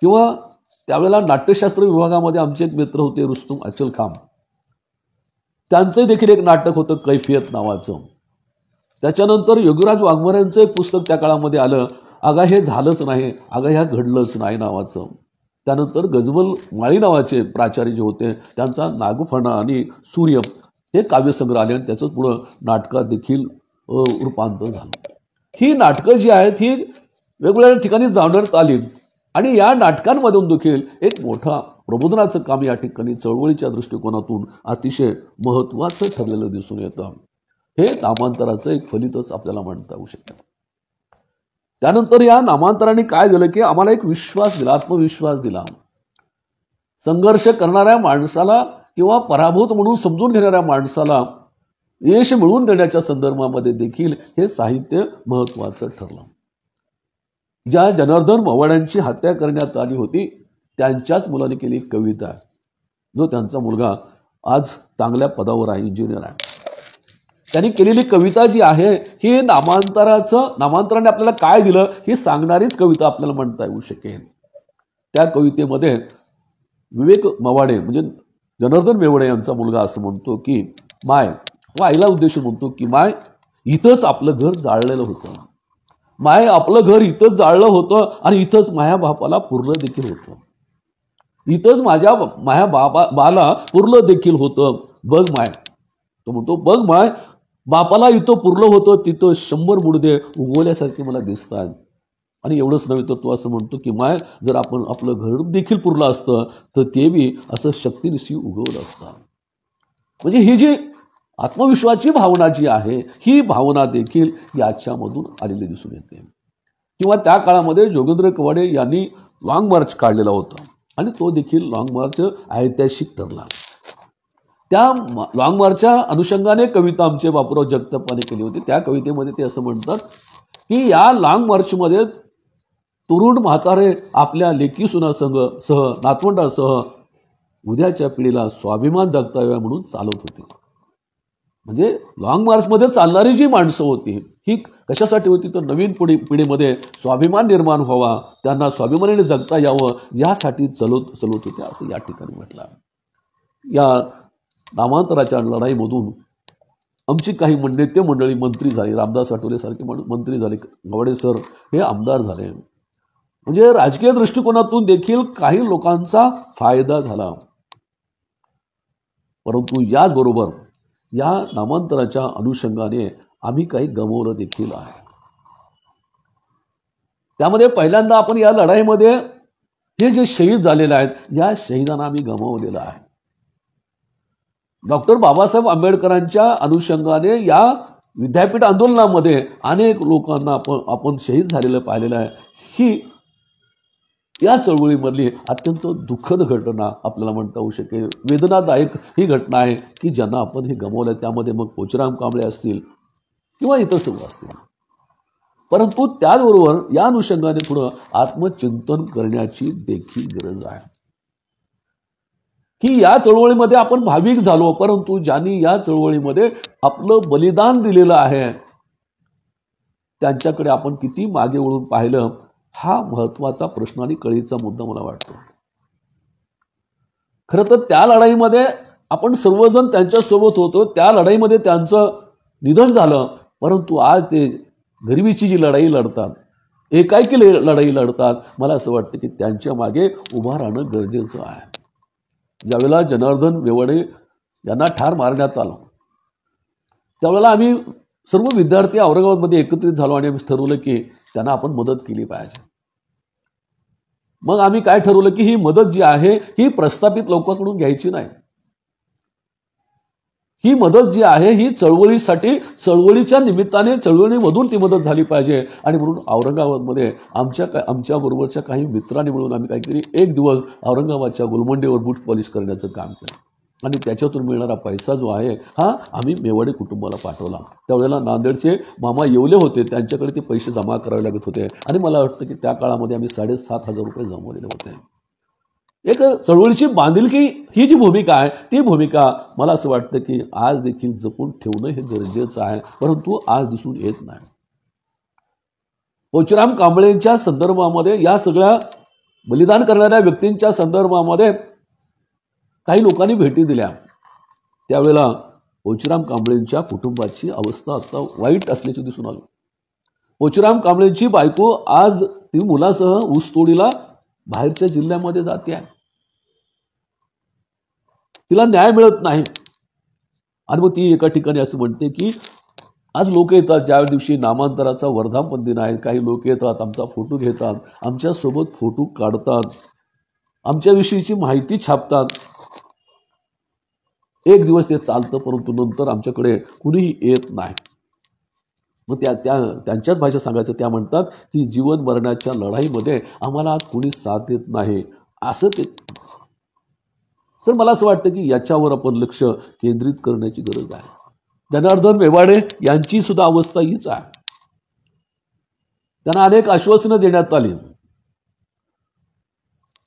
S1: किंवा त्यावेळेला नाट्यशास्त्र विभागामध्ये आमचे एक मित्र होते रुस्तुम अचल खान. त्यांचं देखील एक नाटक होतं कैफियत नावाचं. त्याच्यानंतर योगीराज वाघमारेंचं एक पुस्तक त्या काळामध्ये आलं, अगा हे झालंच नाही, अगा ह्या घडलंच नाही नावाचं. त्यानंतर गजबल माळी नावाचे प्राचार्य जे होते त्यांचा नागफणा आणि सूर्य हे काव्यसंग्रह आले आणि त्याचं पुढं नाटकात देखील रूपांतर झालं. ही नाटकं जी आहेत ही वेगवेगळ्या ठिकाणी जाणवण्यात आली आणि या नाटकांमधून देखील एक मोठा प्रबोधनाचं काम या ठिकाणी चळवळीच्या दृष्टिकोनातून अतिशय महत्त्वाचं ठरलेलं दिसून येतं. हे नामांतराचं एक फलितच आपल्याला म्हणता येऊ शकतं. त्यानंतर या नामांतराने काय झालं की आम्हाला एक विश्वास दिला, आत्मविश्वास दिला. संघर्ष करणाऱ्या माणसाला किंवा पराभूत म्हणून समजून घेणाऱ्या माणसाला यश मिळवून देण्याच्या संदर्भामध्ये देखील हे साहित्य महत्त्वाचं ठरलं. ज्या जनार्दन मवाड्यांची हत्या करण्यात आली होती त्यांच्याच मुलाने केली कविता, जो त्यांचा मुलगा आज चांगल्या पदावर आहे, इंजिनियर आहे. त्यांनी केलेली कविता जी आहे ही नामांतराने आपल्याला काय दिलं ही सांगणारीच कविता आपल्याला म्हणता येऊ शकेल. त्या कवितेमध्ये विवेक मवाडे म्हणजे जनार्दन मेवडे यांचा मुलगा असं म्हणतो की माय, व आईला उद्देशून म्हणतो की माय इथंच आपलं घर जाळलेलं होतं, माय आपलं घर इथंच जाळलं होतं आणि इथंच माया बापाला पुरलं देखील होतं, इथंच माझ्या माया बाला पुरलं देखील होतं. बघ माय, तो म्हणतो बघ माय, बापाला इथं पुरलं होतं, तिथं 100 मुडदे उगवल्यासारखे मला दिसतात. आणि एवढंच नव्हे तर तो असं म्हणतो की माय जर आपण आपलं घर देखील पुरलं असतं तर ते बी असं शक्तीनिशी उगवलं असतं. म्हणजे ही जी आत्मविश्वासाची भावना जी आहे ही भावना देखील याच्यामधून आलेली दिसून येते. किंवा त्या काळामध्ये जोगेंद्र कवाडे यांनी लॉंग मार्च काढलेला होता आणि तो देखील लॉंग मार्च ऐतिहासिक ठरला. त्या लॉंग मार्चच्या अनुषंगाने कविता आमचे बापूराव जगतापाने केली होती. त्या कवितेमध्ये ते असं म्हणतात की या लॉंग मार्चमध्ये तरुण म्हातारे आपल्या लेकी सुनासह नातवंडासह उद्याच्या पिढीला स्वाभिमान जगता यावा म्हणून चालत होते. म्हणजे लॉंग मार्चमध्ये चालणारी जी माणसं होती ही कशासाठी होती तर नवीन पिढीमध्ये स्वाभिमान निर्माण व्हावा, त्यांना स्वाभिमानाने जगता यावं यासाठी चलत होते असं या ठिकाणी म्हटलं. या नामांतराच्या लढाईमधून आमची काही नेते मंडळी मंत्री झाली, रामदास आठवले सारखे मंत्री झाले, गवाडे सर हे आमदार झाले. म्हणजे राजकीय दृष्टिकोनातून देखील काही लोकांचा फायदा झाला. परंतु याचबरोबर या नामांतराच्या अनुषंगाने आम्ही काही गमावलं देखील आहे. त्यामध्ये पहिल्यांदा आपण या लढाईमध्ये हे जे शहीद झालेले आहेत या शहीदांना आम्ही गमावलेलं आहे. डॉक्टर बाबासाहेब आंबेडकरांच्या अनुषंगाने या विद्यापीठ आंदोलनामध्ये अनेक लोकांना आपण शहीद झालेलं पाहिलेलं आहे. ही या चळवळीमधली अत्यंत दुःखद घटना आपल्याला म्हणता येऊ शकेल, वेदनादायक ही घटना आहे की ज्यांना आपण हे गमावलं. त्यामध्ये मग पोचराम कांबळे असतील किंवा इतर सर्व असतील. परंतु त्याचबरोबर या अनुषंगाने पुढं आत्मचिंतन करण्याची देखील गरज आहे की या चळवळीमध्ये आपण भाविक झालो, परंतु ज्यांनी या चळवळीमध्ये आपलं बलिदान दिलेलं आहे त्यांच्याकडे आपण किती मागे वळून पाहिलं हा महत्त्वाचा प्रश्न आणि कळीचा मुद्दा मला वाटतो. खरं तर त्या लढाईमध्ये आपण सर्वजण त्यांच्यासोबत होतो, त्या लढाईमध्ये त्यांचं निधन झालं. परंतु आज ते गरिबीची जी लढाई लढतात, एकाएकी लढाई लढतात, मला असं वाटतं की त्यांच्या मागे उभं राहणं गरजेचं आहे. ज्यावेळेला जनार्दन मेवडे यांना ठार मारण्यात आलं त्यावेळेला आम्ही सर्व विद्यार्थी औरंगाबादमध्ये एकत्रित झालो आणि आम्ही ठरवलं की त्यांना आपण मदत केली पाहिजे. मग आम्ही काय ठरवलं की ही मदत जी आहे ही प्रस्थापित लोकांकडून घ्यायची नाही. ही मदत जी आहे ही चळवळीसाठी, चळवळीच्या निमित्ताने, चळवळीमधून ती मदत झाली पाहिजे. आणि म्हणून औरंगाबादमध्ये आमच्या बरोबरच्या काही मित्रांनी मिळून आम्ही काय केली, एक दिवस औरंगाबादच्या गुलमंडीवर बूट पॉलिश करण्याचं काम केलं आणि त्याच्यातून मिळणारा पैसा जो आहे हा आम्ही मेवाडे कुटुंबाला पाठवला. त्यावेळेला नांदेडचे मामा येवले होते, त्यांच्याकडे ते पैसे जमा करावे लागत होते आणि मला वाटतं की त्या काळामध्ये आम्ही 7,500 रुपये जमवलेले होते. एक चळवळीची बांधिलकी ही जी भूमिका आहे ती भूमिका मला असं वाटतं की आज देखील जपून ठेवणं हे गरजेचं आहे, परंतु आज दिसून येत नाही. पोचराम कांबळेंच्या संदर्भामध्ये या सगळ्या बलिदान करणाऱ्या व्यक्तींच्या संदर्भामध्ये काही लोकांनी भेटी दिल्या. त्यावेळेला पोचीराम कांबळेंच्या कुटुंबाची अवस्था आता वाईट असल्याचे दिसून आलं. पोचीराम कांबळेंची बायको आज ती मुलासह ऊसतोडीला बाहेरच्या जिल्ह्यामध्ये जाते आहे. तिला न्याय मिळत नाही. आणि मग ती एका ठिकाणी असं म्हणते की आज लोक येतात, ज्या दिवशी नामांतराचा वर्धापन दिन आहे, काही लोक येतात, आमचा फोटो घेतात, आमच्यासोबत फोटो काढतात, आमच्याविषयीची माहिती छापतात. एक दिवस ते चालतं, परंतु नंतर आमच्याकडे कुणीही येत नाही. मग त्यांच्याच भाषेत सांगायचं, त्या म्हणतात की जीवन मरणाच्या लढाईमध्ये आम्हाला आज कुणी साथ देत नाही असं ते. तर मला असं वाटतं की याच्यावर आपण लक्ष केंद्रित करण्याची गरज आहे. जनार्दन मेवाडे यांची सुद्धा अवस्था हीच आहे. त्यांना अनेक आश्वासनं देण्यात आली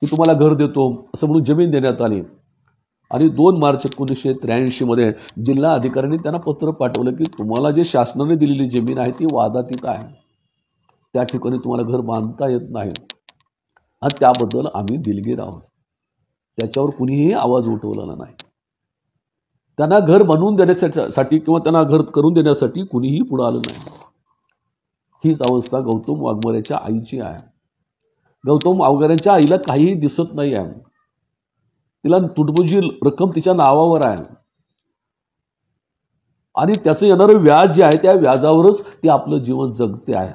S1: की तुम्हाला घर देतो असं म्हणून जमीन देण्यात आली. आणि 2 मार्च 1983 मध्ये जिल्हा अधिकाऱ्यांनी त्यांना पत्र पाठवलं की तुम्हाला जे शासनाने दिलेली जमीन आहे ती वादातीत आहे, त्या ठिकाणी तुम्हाला घर बांधता येत नाही आणि त्याबद्दल आम्ही दिलगीर आहोत. त्याच्यावर कुणीही आवाज उठवलेला नाही. त्यांना घर बनवून देण्यासाठी किंवा त्यांना घर करून देण्यासाठी कुणीही पुढे आलं नाही. हीच अवस्था गौतम वाघमारेच्या आईची आहे. गौतम वाघमारेच्या आईला काहीही दिसत नाही आहे. तिला तुटपुंजी रक्कम तिच्या नावावर आहे आणि त्याचं येणारं व्याज जे आहे त्या व्याजावरच ती आपलं जीवन जगते आहे.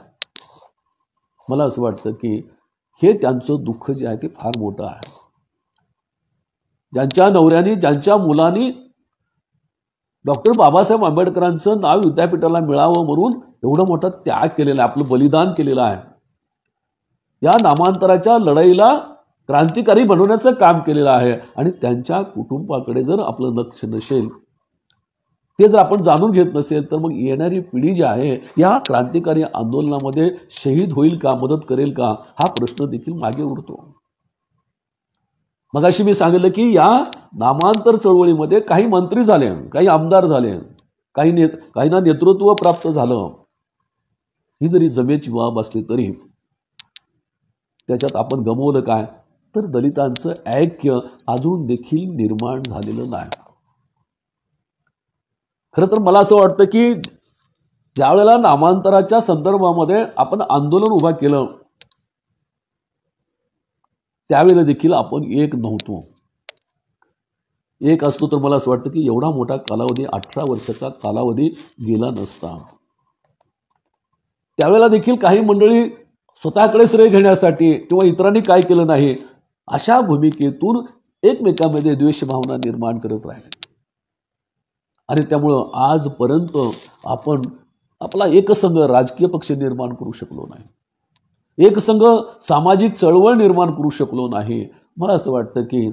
S1: मला असं वाटतं की हे त्यांचं दुःख जे आहे ते फार मोठं आहे. ज्यांच्या नवऱ्याने, ज्यांच्या मुलांनी डॉक्टर बाबासाहेब आंबेडकरांचं नाव विद्यापीठाला मिळावं म्हणून एवढा मोठा त्याग केलेला आहे, आपलं बलिदान केलेलं आहे, या नामांतराच्या लढाईला क्रांतिकारी बनवण्याचं काम केलेलं आहे आणि त्यांच्या कुटुंबाकडे जर आपलं लक्ष नसेल, ते जर आपण जाणून घेत नसेल, तर मग येणारी पिढी जी आहे या क्रांतिकारी आंदोलनामध्ये शहीद होईल का, मदत करेल का, हा प्रश्न देखील मागे उरतो. मगाशी मी सांगितलं की या नामांतर चळवळीमध्ये काही मंत्री झाले, काही आमदार झाले, काहींना नेतृत्व प्राप्त झालं. ही जरी जमेची बाब असली तरी त्याच्यात आपण गमवलं काय, तर दलितांचं ऐक्य अजून देखील निर्माण झालेलं नाही. खरं तर मला असं वाटतं की ज्यावेळेला नामांतराच्या संदर्भामध्ये आपण आंदोलन उभा केलं त्यावेळेला देखील आपण एक नव्हतो. एक असतो तर मला असं वाटतं की एवढा मोठा कालावधी, 18 वर्षाचा कालावधी गेला नसता. त्यावेळेला देखील काही मंडळी स्वतःकडे श्रेय घेण्यासाठी किंवा इतरांनी काय केलं नाही अशा भूमिकेतून एकमेकांमध्ये द्वेष भावना निर्माण करत राहिले आणि त्यामुळं आजपर्यंत आपण आपला एकसंघ राजकीय पक्ष निर्माण करू शकलो नाही, एकसंघ सामाजिक चळवळ निर्माण करू शकलो नाही. मला असं वाटतं की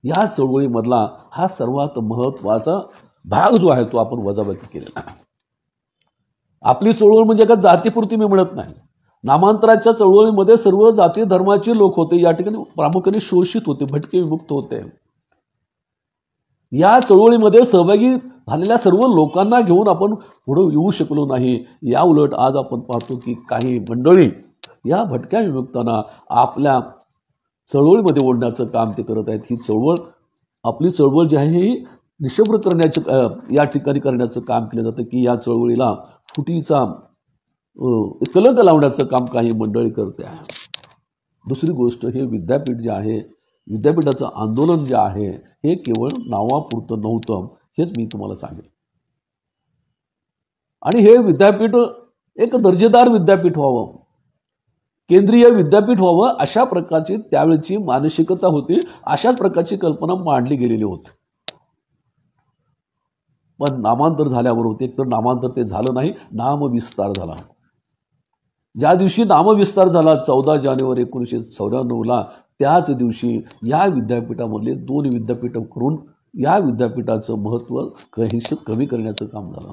S1: या चळवळीमधला हा सर्वात महत्त्वाचा भाग जो आहे तो आपण वजाबाकी केलेला आहे. आपली चळवळ म्हणजे का जातीपुरती मी म्हणत नाही. नामांतराच्या चळवळीमध्ये सर्व जाती धर्माचे लोक होते, या ठिकाणी प्रामुख्याने शोषित होते, भटके विमुक्त होते. या चळवळीमध्ये सहभागी झालेल्या सर्व लोकांना घेऊन आपण पुढे येऊ शकलो नाही. या उलट आज आपण पाहतो की काही मंडळी या भटक्या विमुक्तांना आपल्या चळवळीमध्ये ओढण्याचं काम ते करत आहेत. ही चळवळ, आपली चळवळ जी आहे ही निशब्द करण्याचं या ठिकाणी करण्याचं काम केलं जातं की या चळवळीला फुटीचा कलंक लावण्याचं काम काही मंडळी करते आहे. दुसरी गोष्ट, हे विद्यापीठ जे आहे, विद्यापीठाचं आंदोलन जे आहे हे केवळ नावापुरतं नव्हतं, हेच मी तुम्हाला सांगेन. आणि हे विद्यापीठ एक दर्जेदार विद्यापीठ व्हावं, केंद्रीय विद्यापीठ व्हावं, अशा प्रकारची त्यावेळची मानसिकता होती, अशाच प्रकारची कल्पना मांडली गेलेली होती. पण नामांतर झाल्यावर होते, एकतर नामांतर ते झालं नाही, नामविस्तार झाला. ज्या दिवशी नामविस्तार झाला 14 जानेवारी 1994ला, त्याच दिवशी या विद्यापीठामधले 2 विद्यापीठ करून या विद्यापीठाचं महत्त्व कमी करण्याचं काम झालं.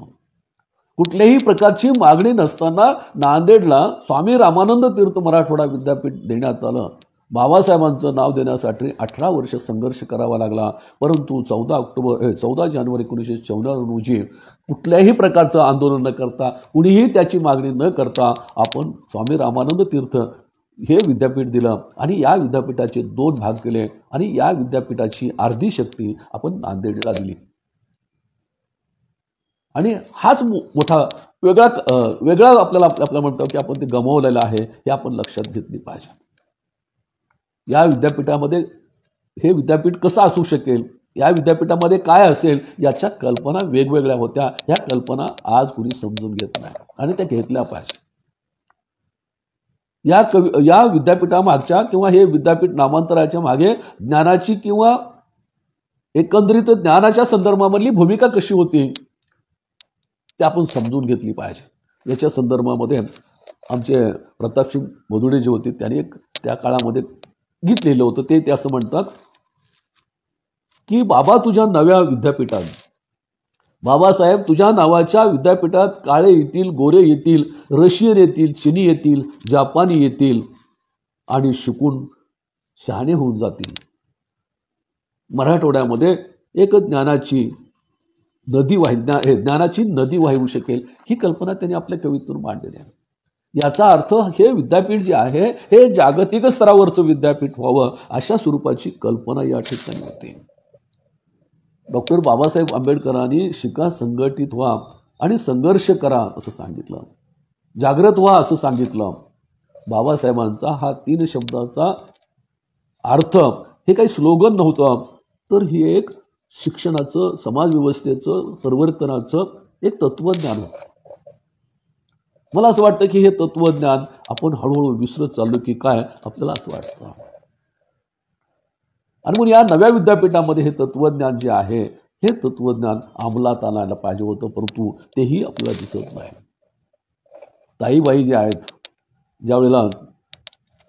S1: कुठल्याही प्रकारची मागणी नसताना नांदेडला स्वामी रामानंद तीर्थ मराठवाडा विद्यापीठ देण्यात आलं. बाबासाहेबांचं नाव देण्यासाठी 18 वर्ष संघर्ष करावा लागला. परंतु 14 जानेवारी 1994 रोजी कुठल्याही प्रकारचं आंदोलन न करता, कुणीही त्याची मागणी न करता आपण स्वामी रामानंद तीर्थ हे विद्यापीठ दिलं आणि या विद्यापीठाचे 2 भाग केले आणि या विद्यापीठाची अर्धी शक्ती आपण नांदेडला दिली. आणि हाच मोठा वेगळा आपल्याला म्हणतो की आपण ते गमावलेलं आहे, हे आपण लक्षात घेतली पाहिजे. या विद्यापीठामध्ये हे विद्यापीठ कसं असू शकेल, या विद्यापीठामध्ये काय असेल, याच्या कल्पना वेगवेगळ्या होत्या. ह्या कल्पना आज कुणी समजून घेत नाही आणि त्या घेतल्या पाहिजे. या विद्यापीठामागच्या किंवा हे विद्यापीठ नामांतराच्या मागे ज्ञानाची किंवा एकंदरीत ज्ञानाच्या संदर्भामधली भूमिका कशी होती ते आपण समजून घेतली पाहिजे. याच्या संदर्भामध्ये आमचे प्रतापसिंग बदुडे जे होते त्यांनी एक त्या काळामध्ये गीत लिहिलं होतं. ते असं म्हणतात की बाबा तुझ्या नव्या विद्यापीठात, बाबासाहेब तुझ्या नावाच्या विद्यापीठात काळे येतील, गोरे येतील, रशियन येतील, चिनी येतील, जापानी येतील आणि शिकून शहाणे होऊन जातील. मराठवाड्यामध्ये एक ज्ञानाची नदी वाहू शकेल, ही कल्पना त्यांनी आपल्या कवितेतून मांडलेली आहे. याचा अर्थ हे विद्यापीठ जे आहे हे जागतिक स्तरावरचं विद्यापीठ व्हावं, अशा स्वरूपाची कल्पना या ठिकाणी होती. डॉक्टर बाबासाहेब आंबेडकरांनी शिका, संघटित व्हा आणि संघर्ष करा असं सांगितलं, जागृत व्हा असं सांगितलं. बाबासाहेबांचा हा 3 शब्दाचा अर्थ हे काही स्लोगन नव्हतं, तर ही एक शिक्षणाचं, समाजव्यवस्थेचं, परिवर्तनाचं एक तत्वज्ञान होतं. मला असं वाटतं की हे तत्वज्ञान आपण हळूहळू विसरत चाललो की काय, आपल्याला असं वाटतं. आणि म्हणून या नव्या विद्यापीठामध्ये हे तत्वज्ञान जे आहे, हे तत्वज्ञान अंमलात आणायला पाहिजे होतं, परंतु तेही आपल्याला दिसत नाही. ताईबाई जे आहेत, ज्यावेळेला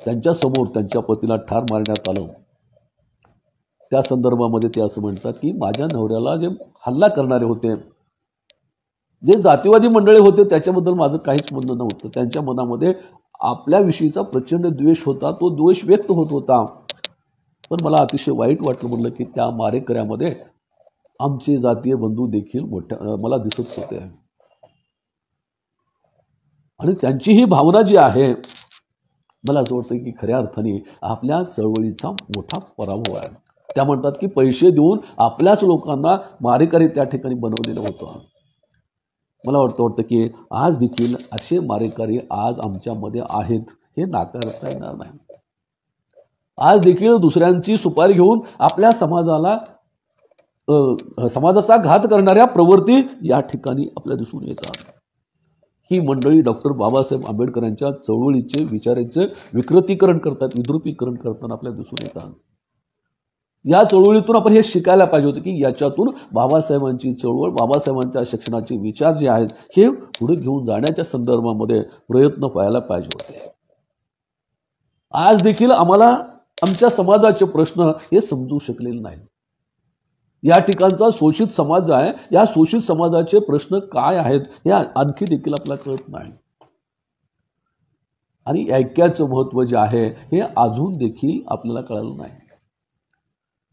S1: त्यांच्यासमोर त्यांच्या पतीला ठार मारण्यात आलं, त्या संदर्भामध्ये ते असं म्हणतात की माझ्या नवऱ्याला जे हल्ला करणारे होते, जे जातीवादी मंडळी होते, त्याच्याबद्दल माझं काहीच म्हणणं नव्हतं. त्यांच्या मनामध्ये आपल्याविषयीचा प्रचंड द्वेष होता, तो द्वेष व्यक्त होत होता. पण मला अतिशय वाईट वाटलं, म्हणलं की त्या मारेकऱ्यामध्ये आमचे जातीय बंधू देखील मला दिसत होते. आणि त्यांची ही भावना जी आहे, मला असं वाटतं की खऱ्या अर्थाने आपल्या चळवळीचा मोठा पराभव आहे. त्या म्हणतात की पैसे देऊन आपल्याच लोकांना मारेकरी त्या ठिकाणी बनवलेलं होतं. मला वाटतं की आज देखील असे मारेकरी आज आमच्यामध्ये आहेत, हे नाकारता येणार नाही. आज देखील दुसऱ्यांची सुपारी घेऊन आपल्या समाजाचा घात करणाऱ्या प्रवृत्ती या ठिकाणी आपल्याला दिसून येतात. ही मंडळी डॉक्टर बाबासाहेब आंबेडकरांच्या चळवळीचे, विचारांचे विकृतीकरण करतात, विद्रुपीकरण करताना आपल्याला दिसून येतात. या चळवळीतून आपण हे शिकायला पाहिजे होतं की याच्यातून बाबासाहेबांची चळवळ, बाबासाहेबांच्या शिक्षणाचे विचार जे आहेत हे पुढे घेऊन जाण्याच्या संदर्भामध्ये प्रयत्न व्हायला पाहिजे होते. आज देखील आम्हाला आमच्या समाजाचे प्रश्न हे समजू शकलेले नाही. या ठिकाणचा शोषित समाज आहे, या शोषित समाजाचे प्रश्न काय आहेत हे आणखी देखील आपल्याला कळत नाही. आणि ऐक्याचं महत्त्व जे आहे हे अजून देखील आपल्याला कळलं नाही.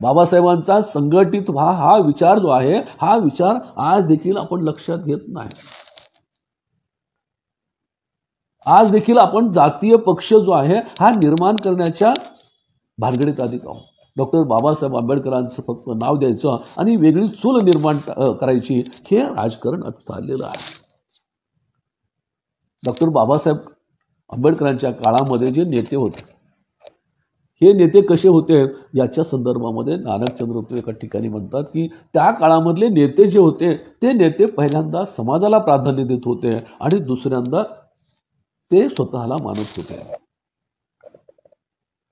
S1: बाबासाहेबांचा संघटित व्हा हा विचार जो आहे, हा विचार आज देखील आपण लक्षात घेत नाही. आज देखील आपण जातीय पक्ष जो आहे हा निर्माण करण्याच्या भानगडीत अधिक आहोत. डॉक्टर बाबासाहेब आंबेडकरांचं फक्त नाव द्यायचं आणि वेगळी चूल निर्माण करायची, हे राजकारण चाललेलं आहे. डॉक्टर बाबासाहेब आंबेडकरांच्या काळामध्ये जे नेते होते, हे नेते कसे होते याच्या संदर्भामध्ये नानकचंद्र तो एका ठिकाणी म्हणतात की त्या काळामधले नेते जे होते ते नेते पहिल्यांदा समाजाला प्राधान्य देत होते आणि दुसऱ्यांदा ते स्वतःला मानत होते.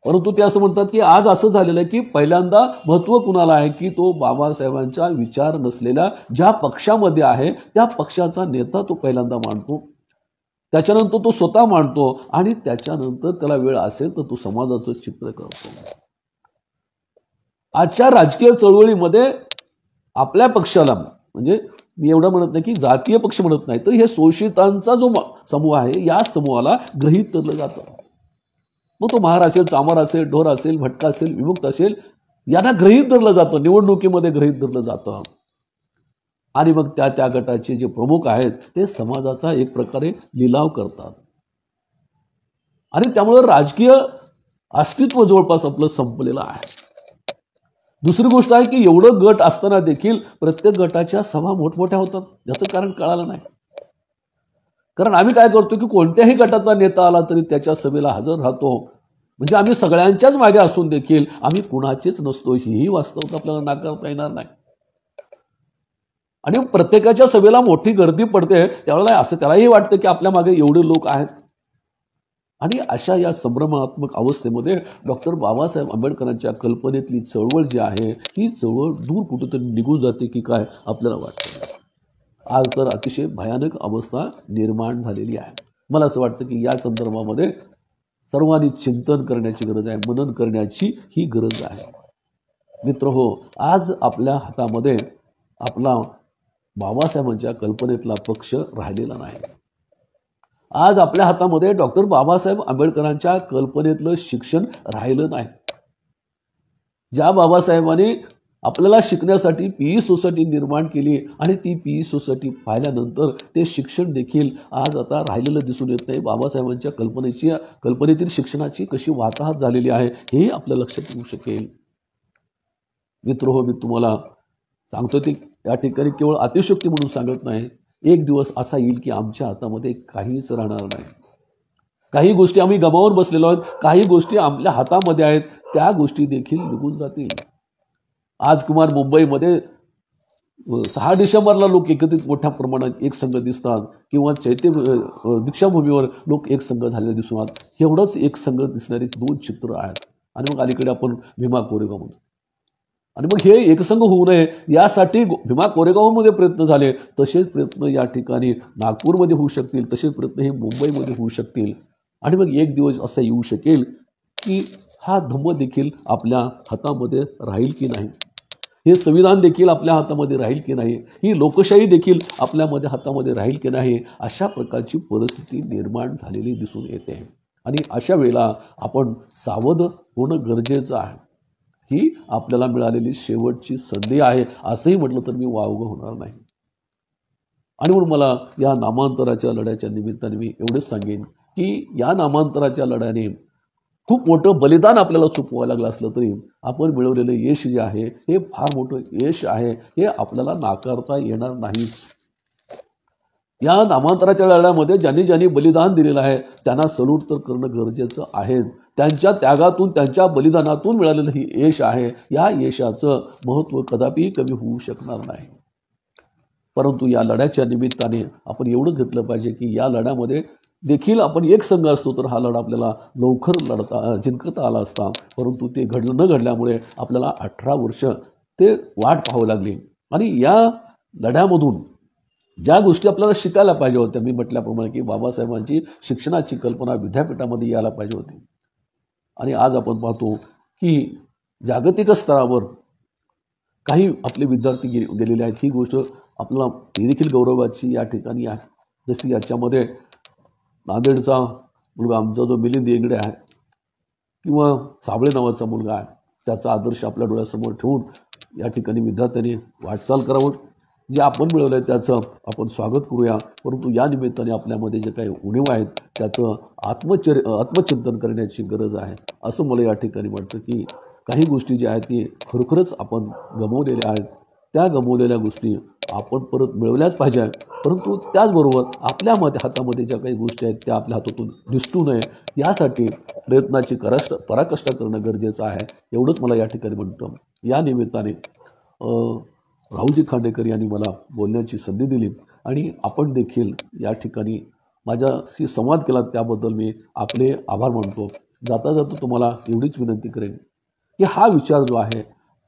S1: परंतु ते असं म्हणतात की आज असं झालेलं आहे की पहिल्यांदा महत्त्व कुणाला आहे की तो बाबासाहेबांचा विचार नसलेल्या ज्या पक्षामध्ये आहे त्या पक्षाचा नेता तो पहिल्यांदा मानतो, त्याच्यानंतर तो स्वतः मांडतो आणि त्याच्यानंतर त्याला वेळ असेल तर तो समाजाचं चित्र करतो. आजच्या राजकीय चळवळीमध्ये आपल्या पक्षाला, म्हणजे मी एवढं म्हणत नाही की जातीय पक्ष म्हणत नाही, तर हे शोषितांचा जो समूह आहे या समूहाला गृहीत धरलं जातं. मग तो महार असेल, चामार असेल, ढोर असेल, भटका असेल, विमुक्त असेल, यांना गृहीत धरलं जातं, निवडणुकीमध्ये गृहीत धरलं जातं. आणि मग त्या गटाचे जे प्रमुख आहेत ते समाजाचा एक प्रकारे लिलाव करतात. आणि त्यामुळे राजकीय अस्तित्व जवळपास आपलं संपलेलं आहे. दुसरी गोष्ट आहे की एवढं गट असताना देखील प्रत्येक गटाच्या सभा मोठमोठ्या होतात. याचं कारण कळालं नाही. कारण आम्ही काय करतो की कोणत्याही गटाचा नेता आला तरी त्याच्या सभेला हजर राहतो. म्हणजे आम्ही सगळ्यांच्याच मागे असून देखील आम्ही कुणाचेच नसतो, ही वास्तवता आपल्याला नाकारता येणार नाही. आणि प्रत्येकाच्या सभेला मोठी गर्दी पडते त्यावेळेला असं त्यालाही वाटतं की आपल्या मागे एवढे लोक आहेत. आणि अशा या संभ्रमात्मक अवस्थेमध्ये डॉक्टर बाबासाहेब आंबेडकरांच्या कल्पनेतली चळवळ जी आहे ही चळवळ दूर कुठेतरी निघून जाते की काय आपल्याला वाटतं. आज तर अतिशय भयानक अवस्था निर्माण झालेली आहे. मला असं वाटतं की या संदर्भामध्ये सर्वांनी चिंतन करण्याची गरज आहे, मनन करण्याची ही गरज आहे. मित्रहो, आज आपल्या हातामध्ये आपला बाबासाहेबांच्या कल्पनेतला पक्ष राहिलेला नाही. आज आपल्या हातामध्ये डॉक्टर बाबासाहेब आंबेडकरांच्या कल्पनेतलं शिक्षण राहिलं नाही. ज्या बाबासाहेबांनी आपल्याला शिकण्यासाठी पीई सोसायटी निर्माण केली आणि ती पीई सोसायटी पाहिल्यानंतर ते शिक्षण देखील आज आता राहिलेलं दिसून येत नाही. बाबासाहेबांच्या कल्पनेतील शिक्षणाची कशी वाताहत झालेली आहे हे आपल्या लक्षात येऊ शकेल. मित्रहो, मी तुम्हाला सांगतो ते या ठिकाणी केवळ अतिशयोक्ती म्हणून सांगत नाही. एक दिवस असा येईल की आमच्या हातामध्ये काहीच राहणार नाही. काही गोष्टी आम्ही गमावून बसलेलो आहोत, काही गोष्टी आपल्या हातामध्ये आहेत, त्या गोष्टी देखील निघून जातील. आज कुमार मुंबईमध्ये 6 डिसेंबरला लोक एकत्रित मोठ्या प्रमाणात एक संघ दिसतात किंवा दीक्षाभूमीवर लोक एक संघ झालेले दिसून आले. एवढंच एक संघ दिसणारी 2 चित्र आहेत. आणि मग अलीकडे आपण भीमा कोरेगावमध्ये आणि मग हे एकसंघ होऊ नये यासाठी भीमा कोरेगावमध्ये प्रयत्न झाले. तसेच प्रयत्न या ठिकाणी नागपूरमध्ये होऊ शकतील, तसेच प्रयत्न हे मुंबईमध्ये होऊ शकतील. आणि मग एक दिवस असं येऊ शकेल की हा धम्म देखील आपल्या हातामध्ये राहील की नाही, हे संविधान देखील आपल्या हातामध्ये राहील की नाही, ही लोकशाही देखील आपल्यामध्ये हातामध्ये राहील की नाही, अशा प्रकारची परिस्थिती निर्माण झालेली दिसून येते. आणि अशा वेळेला आपण सावध होणं गरजेचं आहे. ही आपल्याला मिळालेली शेवटची संधी आहे असंही म्हटलं तर मी वावगं होणार नाही. आणि म्हणून मला या नामांतराच्या लढ्याच्या निमित्ताने मी एवढंच सांगेन की या नामांतराच्या लढ्याने खूप मोठं बलिदान आपल्याला चुकवायला लागलं असलं तरी आपण मिळवलेलं यश जे आहे हे फार मोठं यश आहे, हे आपल्याला नाकारता येणार नाहीच. या नामांतराच्या लढ्यामध्ये ज्यांनी ज्यांनी बलिदान दिलेलं आहे त्यांना सल्यूट तर करणं गरजेचं आहे. त्यांच्या त्यागातून, त्यांच्या बलिदानातून मिळालेलं ही यश आहे. या यशाचं महत्त्व कदापि कमी होऊ शकणार नाही. परंतु या लढ्याच्या निमित्ताने आपण एवढंच घेतलं पाहिजे की या लढ्यामध्ये देखील आपण एक संघ असतो तर हा लढा आपल्याला लवकर जिंकता आला असता. परंतु ते न घडल्यामुळे आपल्याला 18 वर्ष ते वाट पाहावी लागली. आणि या लढ्यामधून ज्या गोष्टी आपल्याला शिकायला पाहिजे होत्या, मी म्हटल्याप्रमाणे की बाबासाहेबांची शिक्षणाची कल्पना विद्यापीठामध्ये यायला पाहिजे होती. आणि आज आपण पाहतो की जागतिक स्तरावर काही आपले विद्यार्थी गेलेले आहेत. ही गोष्ट आपल्याला देखील गौरवाची या ठिकाणी आहे. जशी याच्यामध्ये नांदेडचा मुलगा आमचा जो मिलिंद येंगडे आहे किंवा साबळे नावाचा मुलगा आहे, त्याचा आदर्श आपल्या डोळ्यासमोर ठेवून या ठिकाणी विद्यार्थ्यांनी वाटचाल करावं. जे आपण मिळवलं आहे त्याचं आपण स्वागत करूया. परंतु या निमित्ताने आपल्यामध्ये जे काही उणीव आहेत त्याचं आत्मचिंतन करण्याची गरज आहे असं मला या ठिकाणी वाटतं. की काही गोष्टी ज्या आहेत ती खरोखरच आपण गमावलेल्या आहेत. त्या गमावलेल्या गोष्टी आपण परत मिळवल्याच पाहिजे. परंतु त्याचबरोबर आपल्या हातामध्ये ज्या काही गोष्टी आहेत त्या आपल्या हातातून निसटू नये यासाठी प्रयत्नाची पराकाष्ठा करणं गरजेचं आहे. एवढंच मला या ठिकाणी म्हणतं. या निमित्ताने राहुलजी खांडेकर यांनी मला बोलण्याची संधी दिली आणि आपण देखील या ठिकाणी माझ्याशी संवाद केला त्याबद्दल मी आपले आभार मानतो. जाता जाता तुम्हाला एवढीच विनंती करेन की हा विचार जो आहे,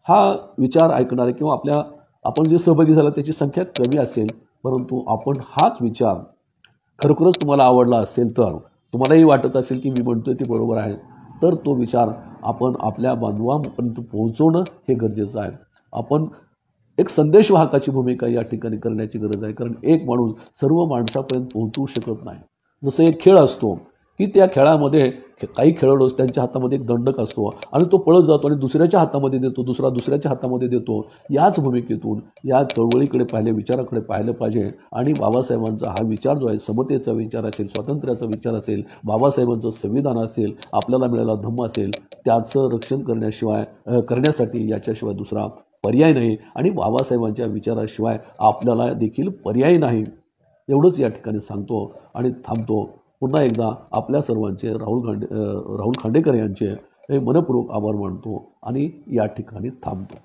S1: हा विचार ऐकणारे किंवा आपण जे सहभागी झाला त्याची संख्या कमी असेल, परंतु आपण हाच विचार खरोखरच तुम्हाला आवडला असेल, तर तुम्हालाही वाटत असेल की मी म्हणतोय ते बरोबर आहे, तर तो विचार आपण आपल्या बांधवांपर्यंत पोहोचवणं हे गरजेचं आहे. आपण एक संदेशवाहकाची भूमिका या ठिकाणी करण्याची गरज आहे. कारण एक माणूस सर्व माणसापर्यंत पोहोचवू शकत नाही. जसं एक खेळ असतो, की त्या खेळामध्ये काही खेळाडू त्यांच्या हातामध्ये एक दंडक असतो आणि तो पळत जातो आणि दुसऱ्याच्या हातामध्ये देतो, दुसरा दुसऱ्याच्या हातामध्ये देतो. याच भूमिकेतून या चळवळीकडे पाहिले, विचाराकडे पाहिलं पाहिजे. आणि बाबासाहेबांचा हा विचार जो आहे, समतेचा विचार असेल, स्वातंत्र्याचा विचार असेल, बाबासाहेबांचं संविधान असेल, आपल्याला मिळालेला धम्म असेल, त्याचं रक्षण करण्यासाठी याच्याशिवाय दुसरा पर्याय नाही आणि बाबासाहेबांच्या विचाराशिवाय आपल्याला देखील पर्याय नाही. एवढंच या ठिकाणी सांगतो आणि थांबतो. पुन्हा एकदा आपल्या सर्वांचे राहुल खांडेकर यांचे मनपूर्वक आभार मानतो आणि या ठिकाणी थांबतो.